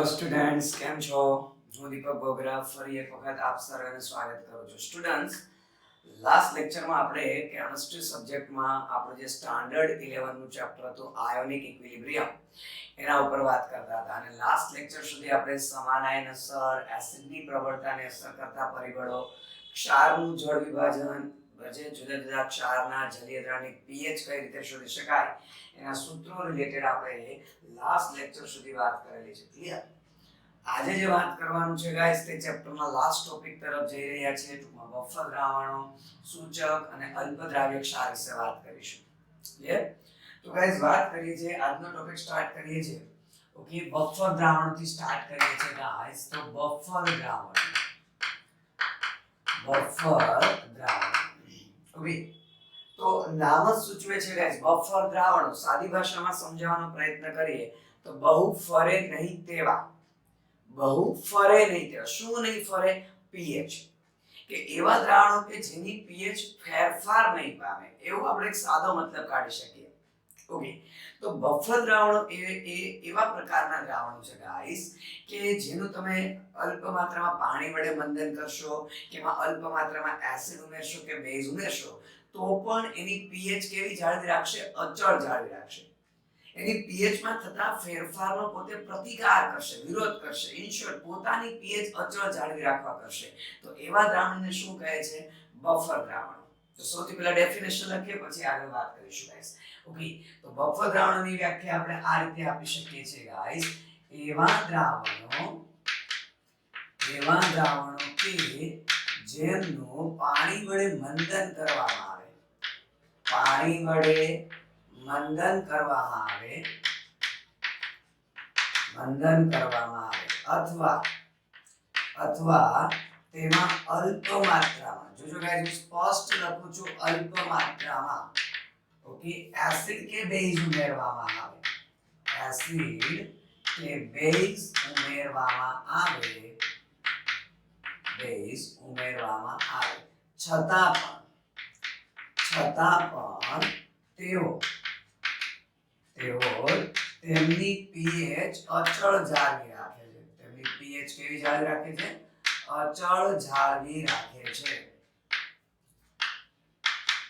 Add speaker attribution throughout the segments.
Speaker 1: Students કેમ છો? હું દીપક બોગરા ફરી એક વખત આપ સર્વેનું સ્વાગત કરું છું. સ્ટુડન્ટ્સ, લાસ્ટ લેક્ચરમાં આપણે કેમિસ્ટ્રી સબ્જેક્ટમાં આપણું જે સ્ટાન્ડર્ડ 11 નું ચેપ્ટર હતું આયોનિક ઇક્વિલિબ્રિયમ એના ઉપર વાત કરતા હતા અને લાસ્ટ લેક્ચર સુધી આપણે સમાનાયન અસર, એસિડની પ્રબળતાને અસર કરતા પરિબળો, ક્ષારનું જળ વિભાજન, જે જુદા જુદા ક્ષારના જલીય દ્રાવણની pH કઈ રીતે શોધી શકાય એના સૂત્રો રિલેટેડ આપણે લાસ્ટ લેક્ચર સુધી વાત કરેલી છે. ક્લિયર? આજે જે વાત કરવાનું છે ગાઈસ તે ચેપ્ટરના લાસ્ટ ટોપિક તરફ જઈ રહ્યા છીએ. ટૂંકમાં બફર દ્રાવણો, સૂચક અને અલ્પદ્રાવ્ય ક્ષાર વિશે વાત કરીશું. ક્લિયર? તો ગાઈસ વાત કરીએ છીએ, આજનો ટોપિક સ્ટાર્ટ કરીએ છીએ. ઓકે, બફર દ્રાવણોથી સ્ટાર્ટ કરીએ છીએ ગાઈસ. તો બફર દ્રાવણ, ઓકે, તો નામ જ સૂચવે છે ગાઈસ બફર દ્રાવણો. સાદી ભાષામાં સમજાવવાનો પ્રયત્ન કરીએ તો બહુ ફરે નહીં તેવા, બહુ ફરે નહીં તેવા. શું નહીં ફરે? pH. કે એવા દ્રાવણો કે જેની pH ફેરફાર નહીં પામે, એવું આપણે એક સાદો મતલબ કાઢી શકીએ. ઓકે, તો બફર દ્રાવણો એવા પ્રકારના દ્રાવણો છે ગાઈસ કે જેનું તમે અલ્પ માત્રામાં પાણી વડે મંથન કરશો કે એમાં અલ્પ માત્રામાં એસિડ ઉમેરશો કે બેઝ ઉમેરશો તો પણ એની pH કેવી જાળવી રાખશે? અચળ જાળવી રાખશે. એની pH માં થતા ફેરફારનો પોતે પ્રતિકાર કરશે, વિરોધ કરશે. ઇન શોર્ટ, પોતાની pH અચળ જાળવી રાખવા કરશે. તો એવા દ્રાવણને શું કહે છે? બફર દ્રાવણો. તો સૌથી પહેલા ડેફિનેશન લખીએ, પછી આગળ વાત કરીશું ગાઈસ. ઓકે, તો બફર દ્રાવણોની વ્યાખ્યા આપણે આ રીતે આપી શકીએ છીએ ગાઈસ. એવા દ્રાવણો કે જેમનું પાણી વડે મંથન કરવામાં આવે, પાણી વડે મંથન કરવામાં આવે અથવા તેમાં અલ્પ માત્રામાં, જોજો ગાઈસ સ્પષ્ટ લખું છું, અલ્પ માત્રામાં ઓકે એસિડ કે બેઝ ઉમેરવામાં આવે, એસિડ કે બેઝ ઉમેરવામાં આવે છતાં પણ તેઓ તેમની pH અચળ જાળવી રાખે છે. તેમની pH કેવી જાળવી રાખે છે? અચળ જાળવી રાખે છે.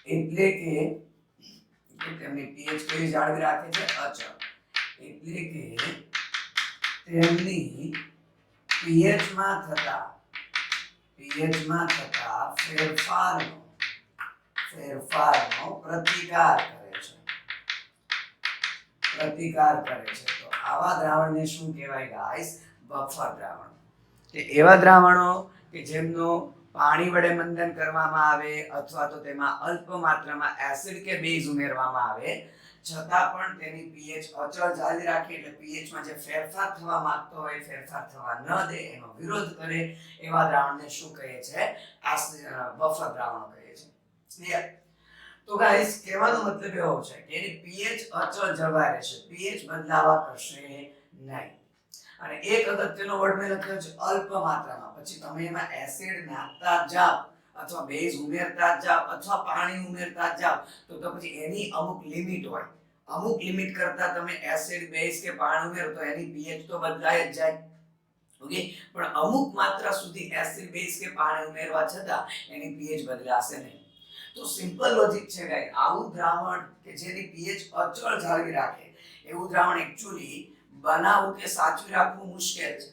Speaker 1: એટલે કે તેમની pH કેવી જાળવી રાખે છે? અચળ. એટલે કે તેમની pH માં થતા ફેરફારનો પ્રતિકાર કરે છે. તો આવા દ્રાવણને શું કહેવાય ગાઈસ? બફર દ્રાવણ. કે એવા દ્રાવણો કે જેમનું પાણી વડે મંથન કરવામાં આવે અથવા તો તેમાં અલ્પ માત્રામાં એસિડ કે બેઝ ઉમેરવામાં આવે છતાં પણ તેની pH અચળ જાળવી રાખે, એટલે pH માં જે ફેરફાર થવા માંગતો હોય ફેરફાર થવા ન દે, એનો વિરોધ કરે, એવા દ્રાવણને શું કહે છે? બફર દ્રાવણો કહે છે. ક્લિયર? તો ગાઈસ કહેવાનો મતલબ એવો છે કે એની pH અચળ જળવાઈ રહેશે, pH બદલાવા કરશે નહીં. અને એક અગત્યનો વર્ડ મેં લખ્યો છે અલ્પ માત્રામાં. પછી તમે એમાં એસિડ નાખતા જાવ અથવા બેઝ ઉમેરતા જાવ અથવા પાણી ઉમેરતા જાવ તો પછી એની અમુક લિમિટ હોય. અમુક લિમિટ કરતા તમે એસિડ, બેઝ કે પાણી ઉમેરો તો એની pH તો બદલાઈ જ જાય. ઓકે, પણ અમુક માત્રા સુધી એસિડ, બેઝ કે પાણી ઉમેરવા છતાં એની pH બદલાશે નહીં. તો સિમ્પલ લોજિક છે ગાઈસ. આવું દ્રાવણ કે જેની pH અચળ જાળવી રાખે એવું દ્રાવણ એક્ચ્યુઅલી બનાવવું કે સાચવી રાખવું મુશ્કેલ છે.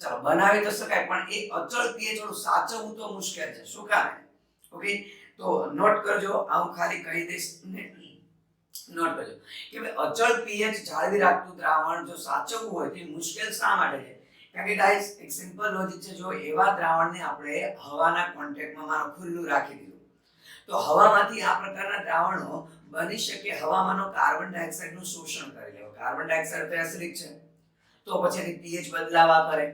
Speaker 1: ચાલો, બનાવી તો શકાય પણ એ અચળ pH વાળું સાચવવું તો મુશ્કેલ છે. શું કામ? ઓકે, તો નોટ કરજો, હું ખાલી કહી દઈશ ને, નોટ કરજો કે ભાઈ અચળ pH જાળવી રાખતું દ્રાવણ જો સાચવવું હોય તો મુશ્કેલ શા માટે છે? કારણ કે ગાઈસ એક સિમ્પલ લોજિક છે. જો એવા દ્રાવણને આપણે હવાના કોન્ટેક્ટમાં માનો ખુલ્લું રાખી દીધું તો હવામાંથી આ પ્રકારના દ્રાવણો બની શકે હવામાંનો કાર્બન ડાયોક્સાઇડનું શોષણ કરી લે. કાર્બન ડાયોક્સાઇડ તો એસિડિક છે, તો પછી એની pH બદલાવા કરે.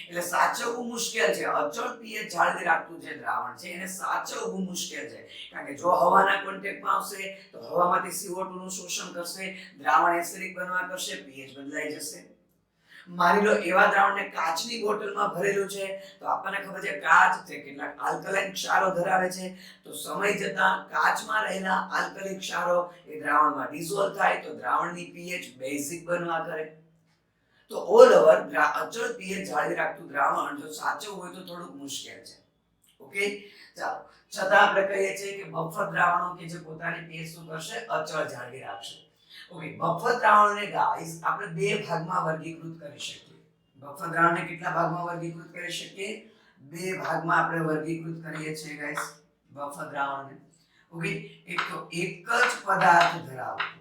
Speaker 1: એટલે સાચવવું મુશ્કેલ છે. અચળ pH જાળવી રાખતું જે દ્રાવણ છે એને સાચવવું મુશ્કેલ છે. કારણ કે જો હવાના કોન્ટેક્ટમાં આવશે તો હવામાંથી CO2 નું શોષણ કરશે, દ્રાવણ એસિડિક બનવા કરશે, pH બદલાઈ જશે. માની લો એવા દ્રાવણને કાચની બોટલમાં ભરેલું છે તો આપણને ખબર છે કાચ છે કેટલાક આલ્કલાઇન ક્ષારો ધરાવે છે, તો સમય જતાં કાચમાં રહેલા આલ્કલી ક્ષારો એ દ્રાવણમાં ડિસોલ્વ થાય તો દ્રાવણની pH બેઝિક બનવા કરે. તો ઓલ ઓવર અચળ પીએચ જાળવી રાખતું દ્રાવણ જો સાચું હોય તો થોડુંક મુશ્કેલ છે. ઓકે, ચાલો. છતાં આપણે કહીએ છીએ કે બફર દ્રાવણો કે જે પોતાની પીએચ શું કરશે, અચળ જાળવી રાખશે. ઓકે, બફર દ્રાવણોને ગાઈસ આપણે બે ભાગમાં વર્ગીકૃત કરી શકીએ. બફર દ્રાવણને કેટલા ભાગમાં વર્ગીકૃત કરી શકીએ? બે ભાગમાં આપણે વર્ગીકૃત કરીએ છીએ ગાઈસ બફર દ્રાવણને. ઓકે, એક તો એક જ પદાર્થ ધરાવતું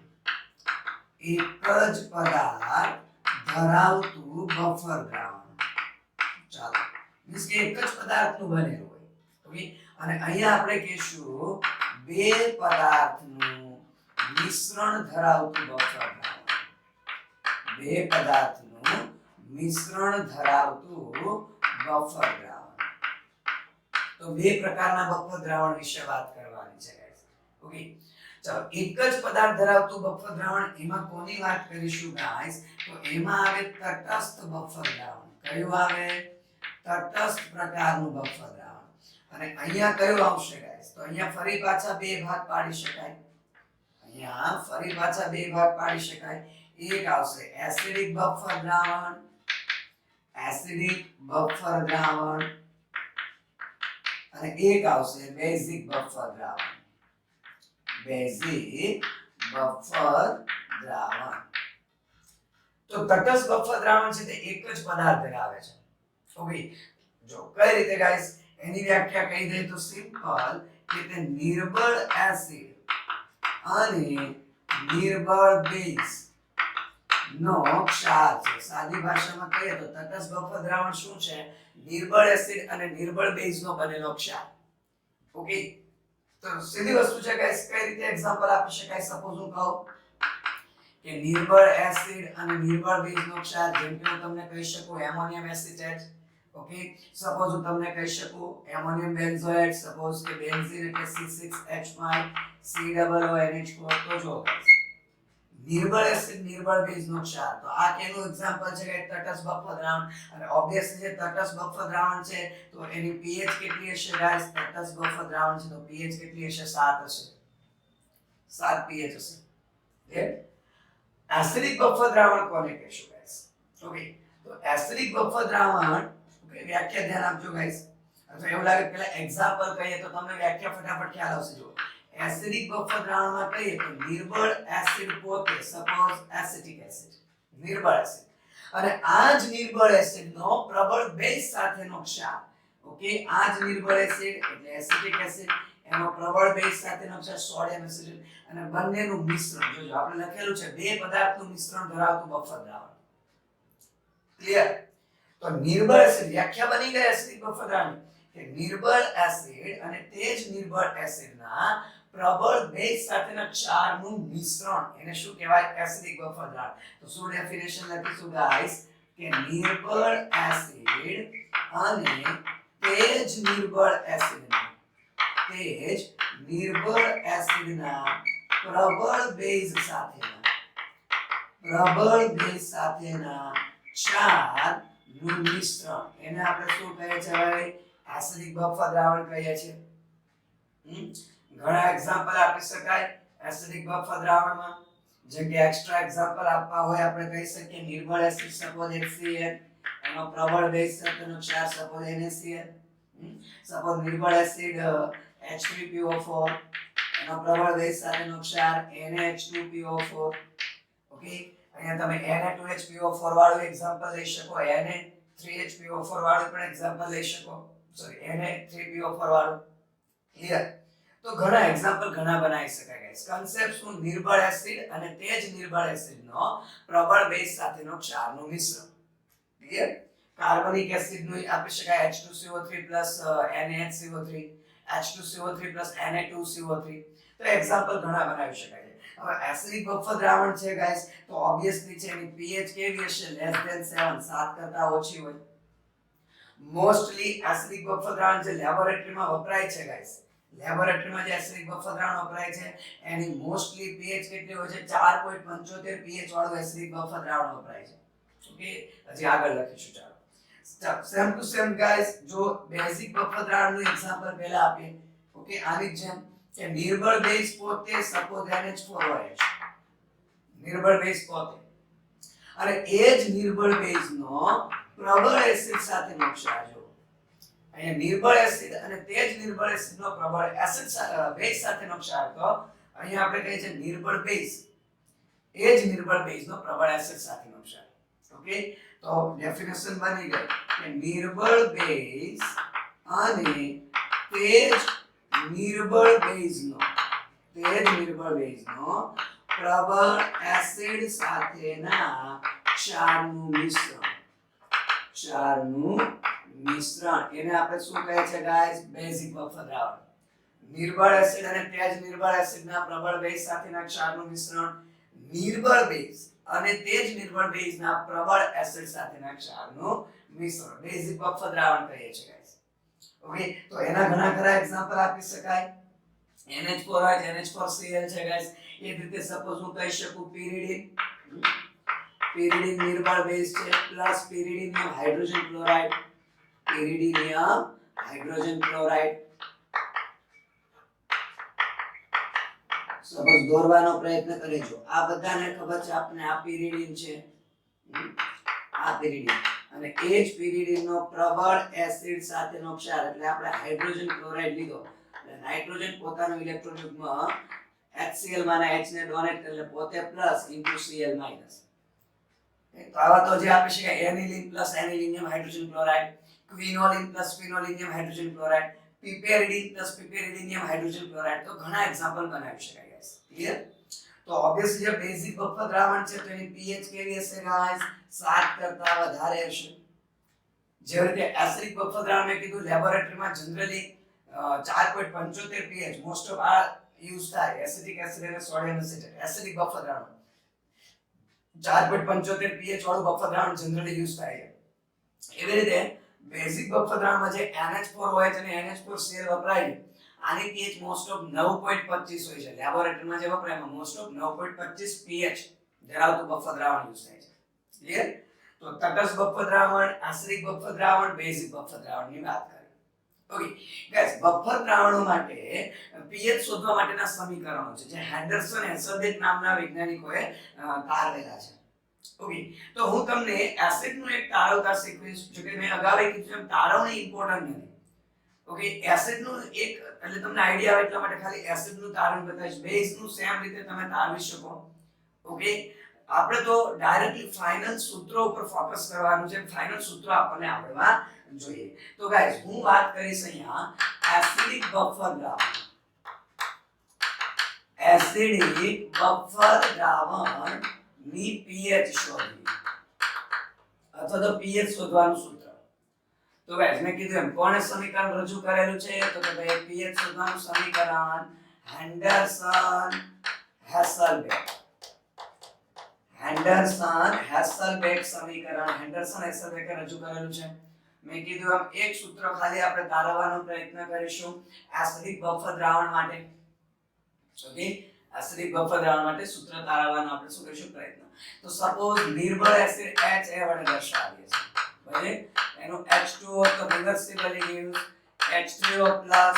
Speaker 1: બફર દ્રાવણ. ચાલો, મીન્સ કે એક જ પદાર્થનું બનેલું હોય. ઓકે, અને અહીંયા આપણે કહીશું બે પદાર્થનું મિશ્રણ ધરાવતું બફર દ્રાવણ. બે પદાર્થનું મિશ્રણ ધરાવતું બફર દ્રાવણ. તો બે પ્રકારના બફર દ્રાવણ વિશે વાત કરવાની છે ગાઈસ. ઓકે, ચાલો, એક જ પદાર્થ ધરાવતું બફર દ્રાવણ, એમાં કોની વાત કરીશું ગાઈસ? તો એમાં આવે તટસ્થ બફર દ્રાવણ. કયું આવે? તટસ્થ પ્રકારનું બફર દ્રાવણ. અને અહીંયા કયું આવશે ગાઈસ? તો અહીંયા ફરી પાછા બે ભાગ પાડી શકાય. અહીંયા ફરી પાછા બે ભાગ પાડી શકાય. એક આવશે એસિડિક બફર દ્રાવણ, અને એક આવશે બેઝિક બફર દ્રાવણ. તો તટસ્થ બફર દ્રાવણ છે તે એક જ પદાર્થ ધરાવે છે. ઓકે, જો કઈ રીતે ગાઈસ? એની વ્યાખ્યા કહી દે તો સિમ્પલ કે તે નિર્બળ એસિડ અને નિર્બળ બેઝ નો ક્ષાર છે. સાદી ભાષામાં કહીએ તો તટસ્થ બફર દ્રાવણ શું છે? નિર્બળ એસિડ અને નિર્બળ બેઝ નો બનેલો ક્ષાર. ઓકે, તો સીધી વસ્તુ છે ગાઈસ, કઈ રીતે એક્ઝામ્પલ આપી શકાય? સપોઝ હું કહું કે નિર્બળ એસિડ અને નિર્બળ બેઝ નો ક્ષાર, જેમ કે હું તમને કહી શકું એમોનિયમ એસિટેટ. ઓકે, સપોઝ હું તમને કહી શકું એમોનિયમ બેન્ઝોએટ, સપોઝ કે બેન્ઝીન એટલે C6H5COONH4. તો જો નિર્બળ એસિડ નિર્બળ બેઝ નો ક્ષાર, તો આ કેનું એક્ઝામ્પલ છે કે તટસ્થ બફર દ્રાવણ. અને ઓબ્વિયસલી જે તટસ્થ બફર દ્રાવણ છે તો એની pH કેટલી હશે ગાઈસ? તટસ્થ બફર દ્રાવણ છે તો pH કેટલી હશે? 7 હશે. 7 pH હશે. એસિડિક બફર દ્રાવણ કોને કહેશું ગાઈસ? ઓકે, તો એસિડિક બફર દ્રાવણ, ઓકે, વ્યાખ્યા ધ્યાન આપજો ગાઈસ. તો એવું લાગે પેલા એક્ઝામ્પલ કહીએ તો તમને વ્યાખ્યા ફટાફટ ખ્યાલ આવશે. જો એસિડિક બફર દ્રાવણમાં કહીએ તો નિર્બળ એસિડ પોતે, સપોઝ એસિટિક એસિડ, નિર્બળ એસિડ, અને આ જ નિર્બળ એસિડનો પ્રબળ બેઝ સાથેનો ક્ષાર. ઓકે, આ જ નિર્બળ એસિડ એટલે એસિટિક એસિડ, એનો પ્રબળ બેઝ સાથેનો ક્ષાર સોડિયમ એસિડ, અને બંનેનું મિશ્રણ. જોજો આપણે લખેલું છે બે પદાર્થનું મિશ્રણ ધરાવતું બફર દ્રાવણ. ક્લિયર? તો નિર્બળ એસિડ વ્યાખ્યા બની ગઈ એસિડિક બફર દ્રાવણ કે નિર્બળ એસિડ અને તે જ નિર્બળ એસિડના પ્રબળ બેઝ સાથેના ક્ષારનું મિશ્રણ, એને શું કહેવાય? એસિડિક બફર દ્રાવણ. તો શું ડેફિનેશન લખીશું ગાઈસ? કે નિર્બળ એસિડ અને તે જ નિર્બળ એસિડના પ્રબળ બેઝ સાથેના ક્ષારનું મિશ્રણ, એને આપણે શું કહે છે ભાઈ? એસિડિક બફર દ્રાવણ કહીએ છીએ. ઘણા એક્ઝામ્પલ આપી શકાય એસિડિક બફર દ્રાવણમાં. જેમ કે એક્સ્ટ્રા એક્ઝામ્પલ આપવા હોય આપણે કહી શકીએ નિર્બળ એસિડ સપોઝ HCl, એનો પ્રબળ બેઝ સાથેનો ક્ષાર સપોઝ NaCl. સપોઝ નિર્બળ એસિડ H3PO4, એનો પ્રબળ બેઝ સાથેનો ક્ષાર NaH2PO4. ઓકે, અહીંયા તમે Na2HPO4 વાળું એક્ઝામ્પલ લઈ શકો, Na3HPO4 વાળું પણ એક્ઝામ્પલ લઈ શકો, સોરી Na3PO4 વાળું. ક્લિયર? તો ઘણા એક્ઝામ્પલ ઘણા બનાવી શકાય ગાઈસ. કન્સેપ્ટ શું? નિર્બળ એસિડ અને તે જ નિર્બળ એસિડનો પ્રબળ બેઝ સાથેનો ક્ષારનું મિશ્રણ. ક્લિયર? કાર્બનિક એસિડનું આપી શકાય H2CO3 NaHCO3, H2CO3 Na2CO3. તો એક્ઝામ્પલ ઘણા બનાવી શકાય છે. હવે એસિડિક બફર દ્રાવણ છે ગાઈસ, તો ઓબ્વિયસલી છે એની pH કેવી હશે? લેસ ધેન 7, 7 કરતા ઓછી હોય. મોસ્ટલી એસિડિક બફર દ્રાવણ જે લેબોરેટરીમાં વપરાય છે ગાઈસ, લેબોરેટરીમાં જે એસિડિક બફર દ્રાવણ વપરાય છે એની મોસ્ટલી pH કેટલી હોય છે? 4.75 pH વાળું એસિડિક બફર દ્રાવણ વપરાય છે. ઓકે, હજી આગળ લખીશું. ચાલો, સેમ ટુ સેમ ગાઈસ. જો બેઝિક બફર દ્રાવણનું એક્ઝામ્પલ પહેલા આપીએ. ઓકે, આની જેમ કે નિર્બળ બેઝ પોતે સપોઝ NH4OH, નિર્બળ બેઝ પોતે, અને એ જ નિર્બળ બેઝનો પ્રબળ એસિડ સાથેનો ક્ષાર જો અહીંયા નિર્બળ એસિડ અને તે જ નિર્બળ એસિડનો પ્રબળ એસિડ બેઝ સાથેનો ક્ષાર તો અહીંયા આપણે કહીએ છીએ નિર્બળ બેઝ એ જ નિર્બળ બેઝનો પ્રબળ એસિડ સાથેનો ક્ષાર ઓકે તો ડેફિનેશન બની ગઈ કે નિર્બળ બેઝ અને તે જ નિર્બળ બેઝનો પ્રબળ એસિડ સાથેના ક્ષારનું મિશ્રણ એને આપણે શું કહે છે ગાઈસ બેઝિક બફર દ્રાવણ નિર્બળ એસિડ અને તે જ નિર્બળ એસિડના પ્રબળ બેઝ સાથેના ક્ષારનું મિશ્રણ નિર્બળ બેઝ અને તે જ નિર્બળ બેઝના પ્રબળ એસિડ સાથેના ક્ષારનું મિશ્રણ બેઝિક બફર દ્રાવણ કહીએ છીએ ગાઈસ ઓકે તો એના ઘણા ખરા એક્ઝામ્પલ આપી શકાય NH4 હોય NH4Cl છે ગાઈસ એ રીતે સપોઝ હું કહી શકું pyridine નિર્બળ બેઝ છે plus pyridinium hydrogen chloride suppose દોરવાનો પ્રયત્ન કરીજો આ બધાને ખબર છે આપણે આ pyridine છે આ pyridine અને એ જ pyridine નો પ્રબળ એસિડ સાથેનો ક્ષાર એટલે આપણે હાઇડ્રોજન ક્લોરાઇડ લીધો એટલે નાઇટ્રોજન પોતાનું ઇલેક્ટ્રોન યુગ્મ HCl માના H ને ડોનેટ એટલે પોતે પ્લસ Cl માઈનસ તો આવા તો જે આપી શકાય aniline plus anilinium hydrogen chloride quinoline plus quinolinium hydrogen chloride piperidine plus piperidinium hydrogen chloride તો ઘણા એક્ઝામ્પલ બનાવી શકાય ગાઈસ ક્લિયર તો ઓબ્વિયસલી જે બેઝિક બફર દ્રાવણ છે તો એની pH કેવી હશે ગાઈસ 7 કરતા વધારે હશે જે રીતે એસિડિક બફર દ્રાવણ મેં કીધું લેબોરેટરીમાં જનરલી 4.75 pH મોસ્ટ ઓફ આ યુઝ થાય એસિડિક એસિડ અને સોડિયમ એસિટેટ એસિડિક બફર દ્રાવણ 4.75 pH વાળું બફર દ્રાવણ જનરલી યુઝ થાય છે એવી રીતે બેઝિક બફર દ્રાવણમાં જે NH4 હોય છે અને NH4Cl વપરાય છે આની pH મોસ્ટ ઓફ 9.25 હોય છે લેબોરેટરીમાં જે વપરાય એમાં મોસ્ટ ઓફ 9.25 pH ધરાવતું બફર દ્રાવણ યુઝ થાય છે ક્લિયર તો તટસ્થ બફર દ્રાવણ એસિડિક બફર દ્રાવણ બેઝિક બફર દ્રાવણની વાત કરીએ ઓકે ગાઈસ બફર દ્રાવણો માટે pH શોધવા માટેના સમીકરણો છે જે હેન્ડરસન હેસલબેક નામના વૈજ્ઞાનિકોએ તારવેલા છે ઓકે તો હું તમને એસિડનું એક તારવતા શીખવીશ જો કે મેં અગાઉ કીધું એમ તારવણી ઇમ્પોર્ટન્ટ નથી ઓકે એસિડનું એક એટલે તમને આઈડિયા આવે એટલા માટે ખાલી એસિડનું તારવણ બતાવીશ બેઝનું સેમ રીતે તમે તારવી શકો ઓકે આપણે તો ડાયરેક્ટલી ફાઇનલ સૂત્રો ઉપર ફોકસ કરવાનું છે ફાઇનલ સૂત્રો આપણને આવડવા જોઈએ તો ગાઈસ હું વાત કરીશ અહીંયા એસિડિક બફર દ્રાવણ ની pH શોધવી અથવા તો pH શોધવાનું સૂત્ર તો ગાઈસ મેં કીધું એમ કોણે સમીકરણ રજૂ કરેલું છે તો કે ભાઈ pH શોધવાનું સમીકરણ હેન્ડરસન હેસલબેક સમીકરણ હેન્ડરસન હેસલબેકે રજૂ કરેલું છે મેં કીધું એમ એક સૂત્ર ખાલી આપણે તારવવાનો પ્રયત્ન કરીશું એસિડિક બફર દ્રાવણ માટે ઓકે એસિડિક બફર દ્રાવણ માટે સૂત્ર તારવવાનો આપણે શું કરીશું પ્રયત્ન તો સપોઝ નિર્બળ એસિડ HA વડે દર્શાવીએ છીએ બરાબર એનું H2O તો રિવર્સિબલી ગિવ્સ H3O A-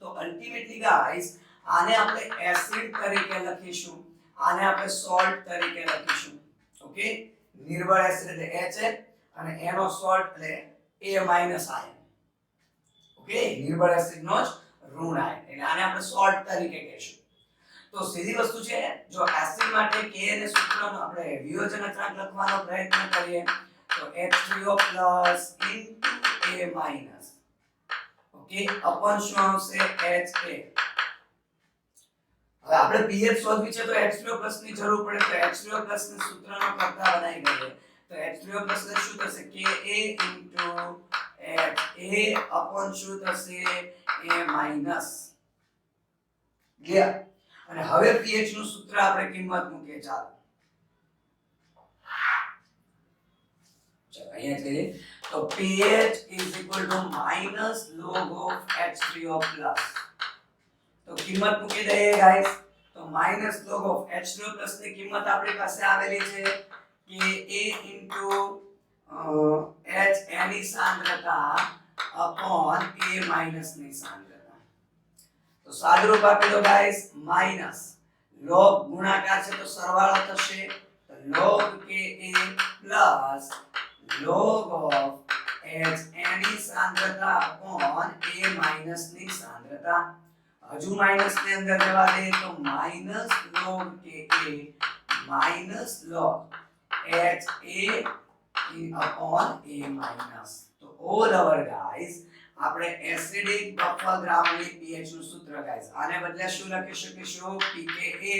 Speaker 1: તો અલ્ટિમેટલી ગાઈસ આને આપણે એસિડ તરીકે લખીશું આને આપણે સોલ્ટ તરીકે લખીશું ઓકે નિર્બળ એસિડ એટલે HA અને એનો સોલ્ટ એટલે A- આયન ઓકે નિર્બળ એસિડનો જ ઋણ આયન એટલે આને આપણે સોલ્ટ તરીકે કહીશું તો સીધી વસ્તુ છે જો એસિડ માટે K અને સૂત્રનો આપણે વિયોજન અચળાંક લખવાનો પ્રયત્ન કરીએ તો H3O A- ઓકે અપોન શું આવશે HA હવે આપણે pH શોધવી છે તો H3O ની જરૂર પડે તો H3O ને સૂત્રનો કરતા બનાવી દઈએ તો H3O એટલે શું થશે Ka HA અપોન શું થશે A- ક્લિયર અને હવે pH નું સૂત્ર આપણે કિંમત મૂકીએ ચાલો અહીંયા છે તો pH log of H3O તો કિંમત મૂકી દઈએ ગાઈસ તો log of H3O ની કિંમત આપણી પાસે આવેલી છે Ka H ની સાંદ્રતા upon A- ની સાંદ્રતા તો સાદુરૂપ આપી દો ગાઈસ માઈનસ log ગુણાકાર છે તો સરવાળો થશે તો log Ka plus log of H ની સાંદ્રતા upon A minus ની સાંદ્રતા. હજુ માઈનસ ની અંદર જવા દે તો minus log Ka minus log Ha upon A minus. તો all over guys આપણે એસિડિક બફર દ્રાવણની pH નું સૂત્ર ગાઈસ આને બદલે શું લખી શકીશું pKa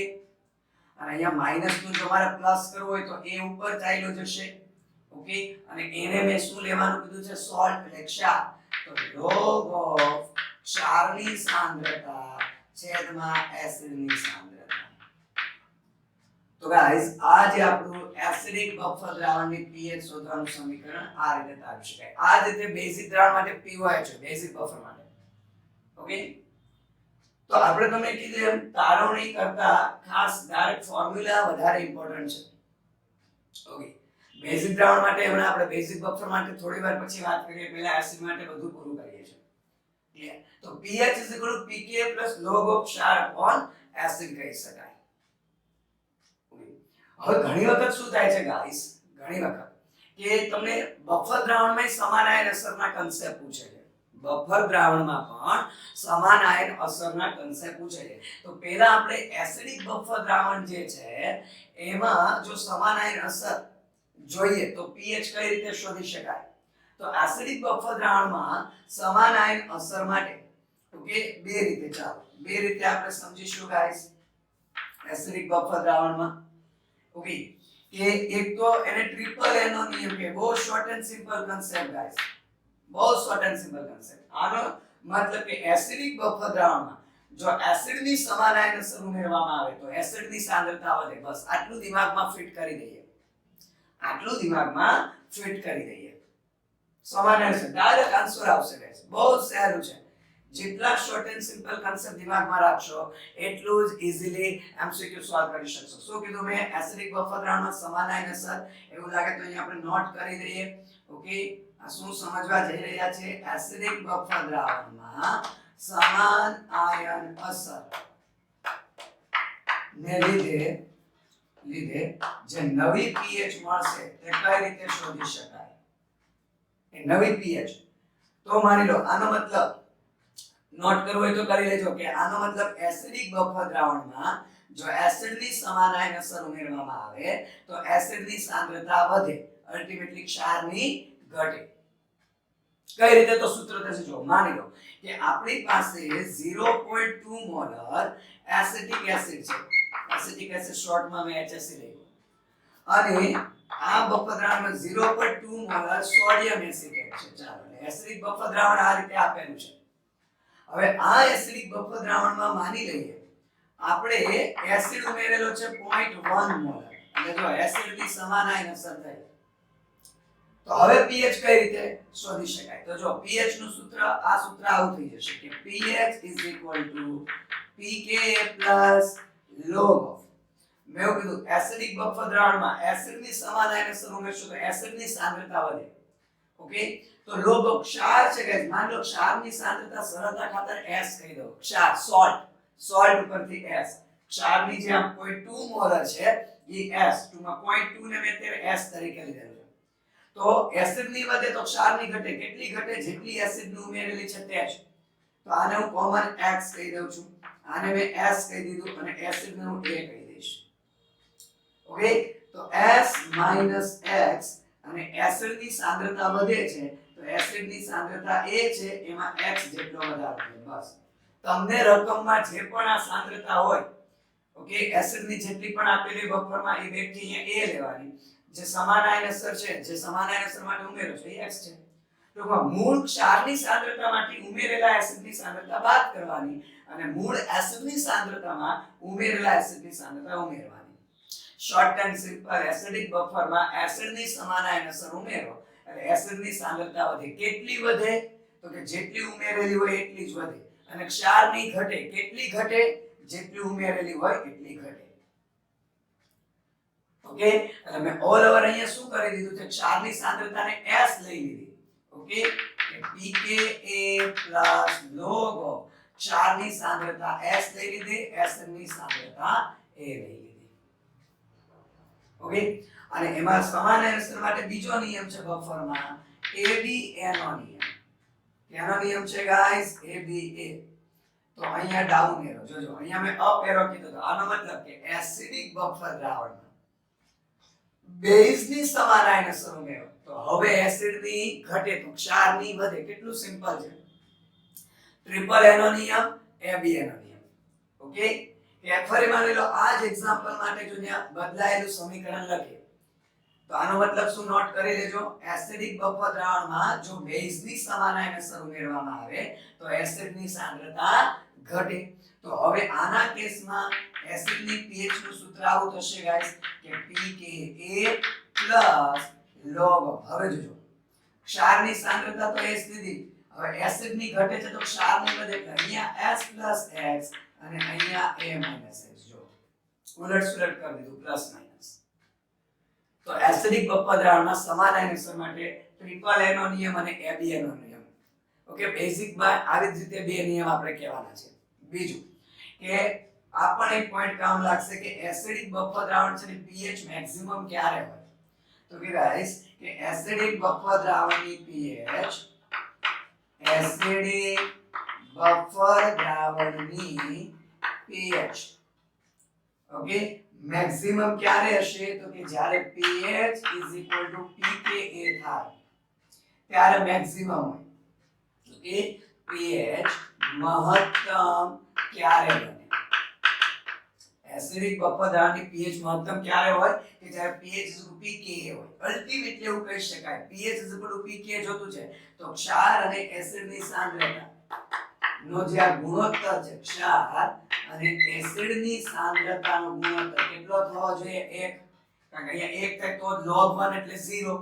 Speaker 1: અને અહીંયા માઈનસ નું જો મારે પ્લસ કરવું હોય તો a ઉપર ચાલ્યો જશે ઓકે અને એને મે શું લેવાનું કીધું છે સોલ્ટ એટલે ક્ષાર તો log of ક્ષારની સાંદ્રતા છેદમાં એસિડની સાંદ્રતા. તો ગાઈસ આ જે આપણું એસિડિક બફર દ્રાવણની pH શોધવાનું સમીકરણ આ રીતે આપી શકાય. આ રીતે બેઝિક દ્રાવણ માટે pOH છે બેઝિક બફર માટે ઓકે. તો આપણે તમને કીધું એમ તારવણી કરતા ખાસ ડાયરેક્ટ ફોર્મ્યુલા વધારે ઇમ્પોર્ટન્ટ છે ઓકે. બેઝિક દ્રાવણ માટે હમણાં આપણે બેઝિક બફર માટે થોડી વાર પછી વાત કરીએ પહેલા એસિડ માટે બધું પૂરું કરીએ છીએ ક્લિયર. તો pH pKa log of ક્ષાર upon એસિડ કહી શકાય. હવે ઘણી વખત શું થાય છે ગાઈસ ઘણી વખત કે તમને બફર દ્રાવણમાં સમાન આયન અસરના કન્સેપ્ટ પૂછે છે. બફર દ્રાવણમાં પણ સમાન આયન અસરના કન્સેપ્ટ પૂછે છે. તો પહેલા આપણે એસિડિક બફર દ્રાવણ જે છે એમાં જો સમાન આયન અસર જોઈએ તો pH કઈ રીતે શોધી શકાય. તો એસિડિક બફર દ્રાવણમાં સમાન આયન અસર માટે ઓકે બે રીતે ચાલો બે રીતે આપણે સમજીશું ગાઈસ એસિડિક બફર દ્રાવણમાં ઓકે કે એક તો એને ટ્રિપલ એન નો નિયમ કે બહુ short and simple concept guys બહુ શોર્ટ એન્ડ સિમ્પલ કન્સેપ્ટ. આનો મતલબ કે એસિડિક બફર દ્રાવણમાં જો એસિડની સમાન આયન અસર ઉમેરવામાં આવે તો એસિડની સાંદ્રતા વધે. બસ આટલું દિમાગમાં ફિટ કરી દઈએ આટલું દિમાગમાં ફિટ કરી દઈએ સમાન આયન અસર ડાયરેક્ટ આન્સર આવશે ગાઈસ બહુ સહેલું છે. જેટલા શોર્ટ એન્ડ સિમ્પલ કન્સેપ્ટ દિમાગમાં રાખશો એટલું જ ઈઝીલી એમસીક્યુ સોલ્વ કરી શકશો. શું કીધું મેં એસિડિક બફર દ્રાવણમાં સમાન આયન અસર એવું લાગે તો અહીંયા આપણે નોટ કરી દઈએ ઓકે. આ શું સમજવા જઈ રહ્યા છે એસિડિક બફર દ્રાવણમાં સમાન આયન અસર ને લીધે જે નવી pH મળશે તે કઈ રીતે શોધી શકાય. એ નવી pH તો માની લો આનો મતલબ નોટ કરવો હોય તો કરી લેજો કે આનો મતલબ એસિડિક બફર દ્રાવણમાં જો એસિડની સમાન આયન અસર ઉમેરવામાં આવે તો એસિડની સાંદ્રતા વધે અલ્ટિમેટલી ક્ષારની ઘટે. કઈ રીતે તો સૂત્ર થશે જો માની લો કે આપણી પાસે 0.2 મોલર એસિટિક એસિડ છે. એસિટિક એસિડ શોર્ટમાં મેં HSC લખ્યું અને આ બફર દ્રાવણમાં 0.2 મોલર સોડિયમ એસિટેટ છે. ચાલો એસિડિક બફર દ્રાવણ આ રીતે આપેલું છે. હવે આ એસિડિક બફર દ્રાવણમાં માની લઈએ આપણે એસિડ ઉમેરેલો છે 0.1 મોલર એટલે જો એસિડની સમાન આયન અસર થઈ તો હવે pH કઈ રીતે શોધી શકાય. તો જો pH નું સૂત્ર આ સૂત્ર આવું થઈ જશે કે pH pKa log of મેં એવું કીધું એસિડિક બફર દ્રાવણમાં એસિડની સમાન આયન અસર ઉમેરશો તો એસિડની સાંદ્રતા વધે ઓકે. તો log of ક્ષાર છે ગાઈસ માન લો ક્ષારની સાંદ્રતા સરળતા ખાતર S કહી દો ક્ષાર સોલ્ટ ઉપરથી S ક્ષારની જે 0.2 મોલર છે એ S ટુમાં 0.2 ને મેં અત્યારે S તરીકે લીધેલું છે. તો એસિડની વધે તો ક્ષારની ઘટે કેટલી ઘટે જેટલી એસિડનું ઉમેરેલી છે તે જ. તો આને હું કોમન X કહી દઉં છું આને મેં S કહી દીધું અને એસિડને હું A કહી દઈશ ઓકે. તો S - X અને એસિડની સાંદ્રતા વધે છે તો એસિડની સાંદ્રતા A છે એમાં X જેટલો વધારો છે. બસ તમને રકમમાં જે પણ આ સાંદ્રતા હોય ઓકે એસિડની જેટલી પણ આપેલી બફરમાં એ બેઠી અહીંયા A લેવાની જે સમાન આયન અસર છે જે સમાન આયન અસર માટે ઉમેરો છે એ X છે. ટૂંકમાં મૂળ ક્ષારની સાંદ્રતામાંથી ઉમેરેલા એસિડની સાંદ્રતા બાદ કરવાની અને મૂળ એસિડની સાંદ્રતામાં ઉમેરેલા એસિડની સાંદ્રતા ઉમેરવાની. શોર્ટ એન્ડ સિમ્પલ એસિડિક બફરમાં એસિડની સમાન આયન અસર ઉમેરો એટલે એસિડની સાંદ્રતા વધે. કેટલી વધે તો કે જેટલી ઉમેરેલી હોય એટલી જ વધે અને ક્ષારની ઘટે કેટલી ઘટે જેટલી ઉમેરેલી હોય એટલી ઘટે ઓકે. એટલે મેં ઓલ ઓવર અહીંયા શું કરી દીધું છે ક્ષારની સાંદ્રતાને S લઈ લીધી ઓકે કે pKa log of ક્ષારની સાંદ્રતા S લઈ લીધી એસિડની સાંદ્રતા A લઈ લીધી ઓકે, અને એમાં સમાન આયનોસર માટે બીજો નિયમ છે બફરમાં ABA નો નિયમ. કેનો નિયમ છે ગાઈસ? ABA. તો અહીંયા ડાઉન એરો જોજો, અહીંયા મેં અપ એરો કીધો તો આનો મતલબ કે એસિડિક બફર દ્રાવણમાં બેઝની સમાન આયનોસર ઉમેરો તો હવે એસિડની ઘટે તો ક્ષારની વધે. કેટલું સિમ્પલ છે. ટ્રિપલ એ નો નિયમ, ABA નો નિયમ. ઓકે, કે ફરી માની લો આ જ એક્ઝામ્પલ માટે જો ત્યાં બદલાયેલું સમીકરણ લખીએ તો આનો મતલબ શું નોટ કરી લેજો. એસિડિક બફર દ્રાવણમાં જો બેઝની સમાન આયનોસર ઉમેરવામાં આવે તો એસિડની સાંદ્રતા ઘટે. તો હવે આના કેસમાં એસિડની pH નું સૂત્ર આવું થશે ગાઈસ કે pKa log. હવે જોજો ક્ષારની સાંદ્રતા તો S દીધી, હવે એસિડની ઘટે છે તો ક્ષારની વધે એટલે અહીંયા S+X અને અહીંયા A-X. જો ઉલટ સુલટ કરી દીધું પ્લસ માઈનસ. તો એસિડિક બફર દ્રાવણમાં સમાન આયનોસર માટે ટ્રિપલ એ નો નિયમ અને ABA નો નિયમ. ઓકે, બેઝિક માં આવી જ રીતે બે નિયમ આપણે કહેવાના છે. બીજું કે આ પણ એક પોઈન્ટ કામ લાગશે કે એસિડિક બફર દ્રાવણ છે ને pH મેક્સિમમ ક્યારે હોય? તો કે ગાઈસ કે એસિડિક બફર દ્રાવણની pH એસિડિક બફર દ્રાવણની pH ઓકે મેક્સિમમ ક્યારે હશે? તો કે જ્યારે pH pKa થાય ત્યારે મેક્સિમમ હોય. તો કે pH મહત્તમ ક્યારે બને? એસિડિક બફર દ્રાવણની pH મહત્તમ ક્યારે હોય? કે જ્યારે pH pKa હોય. અલ્ટિમેટલી એવું કહી શકાય pH pKa જોતું છે તો ક્ષાર અને એસિડની સાંદ્રતા નો જે આ ગુણોત્તર છે, ક્ષાર અને એસિડની સાંદ્રતાનો ગુણોત્તર કેટલો થવો જોઈએ? 1. કારણ કે અહીંયા 1 થાય તો log 1 એટલે 0.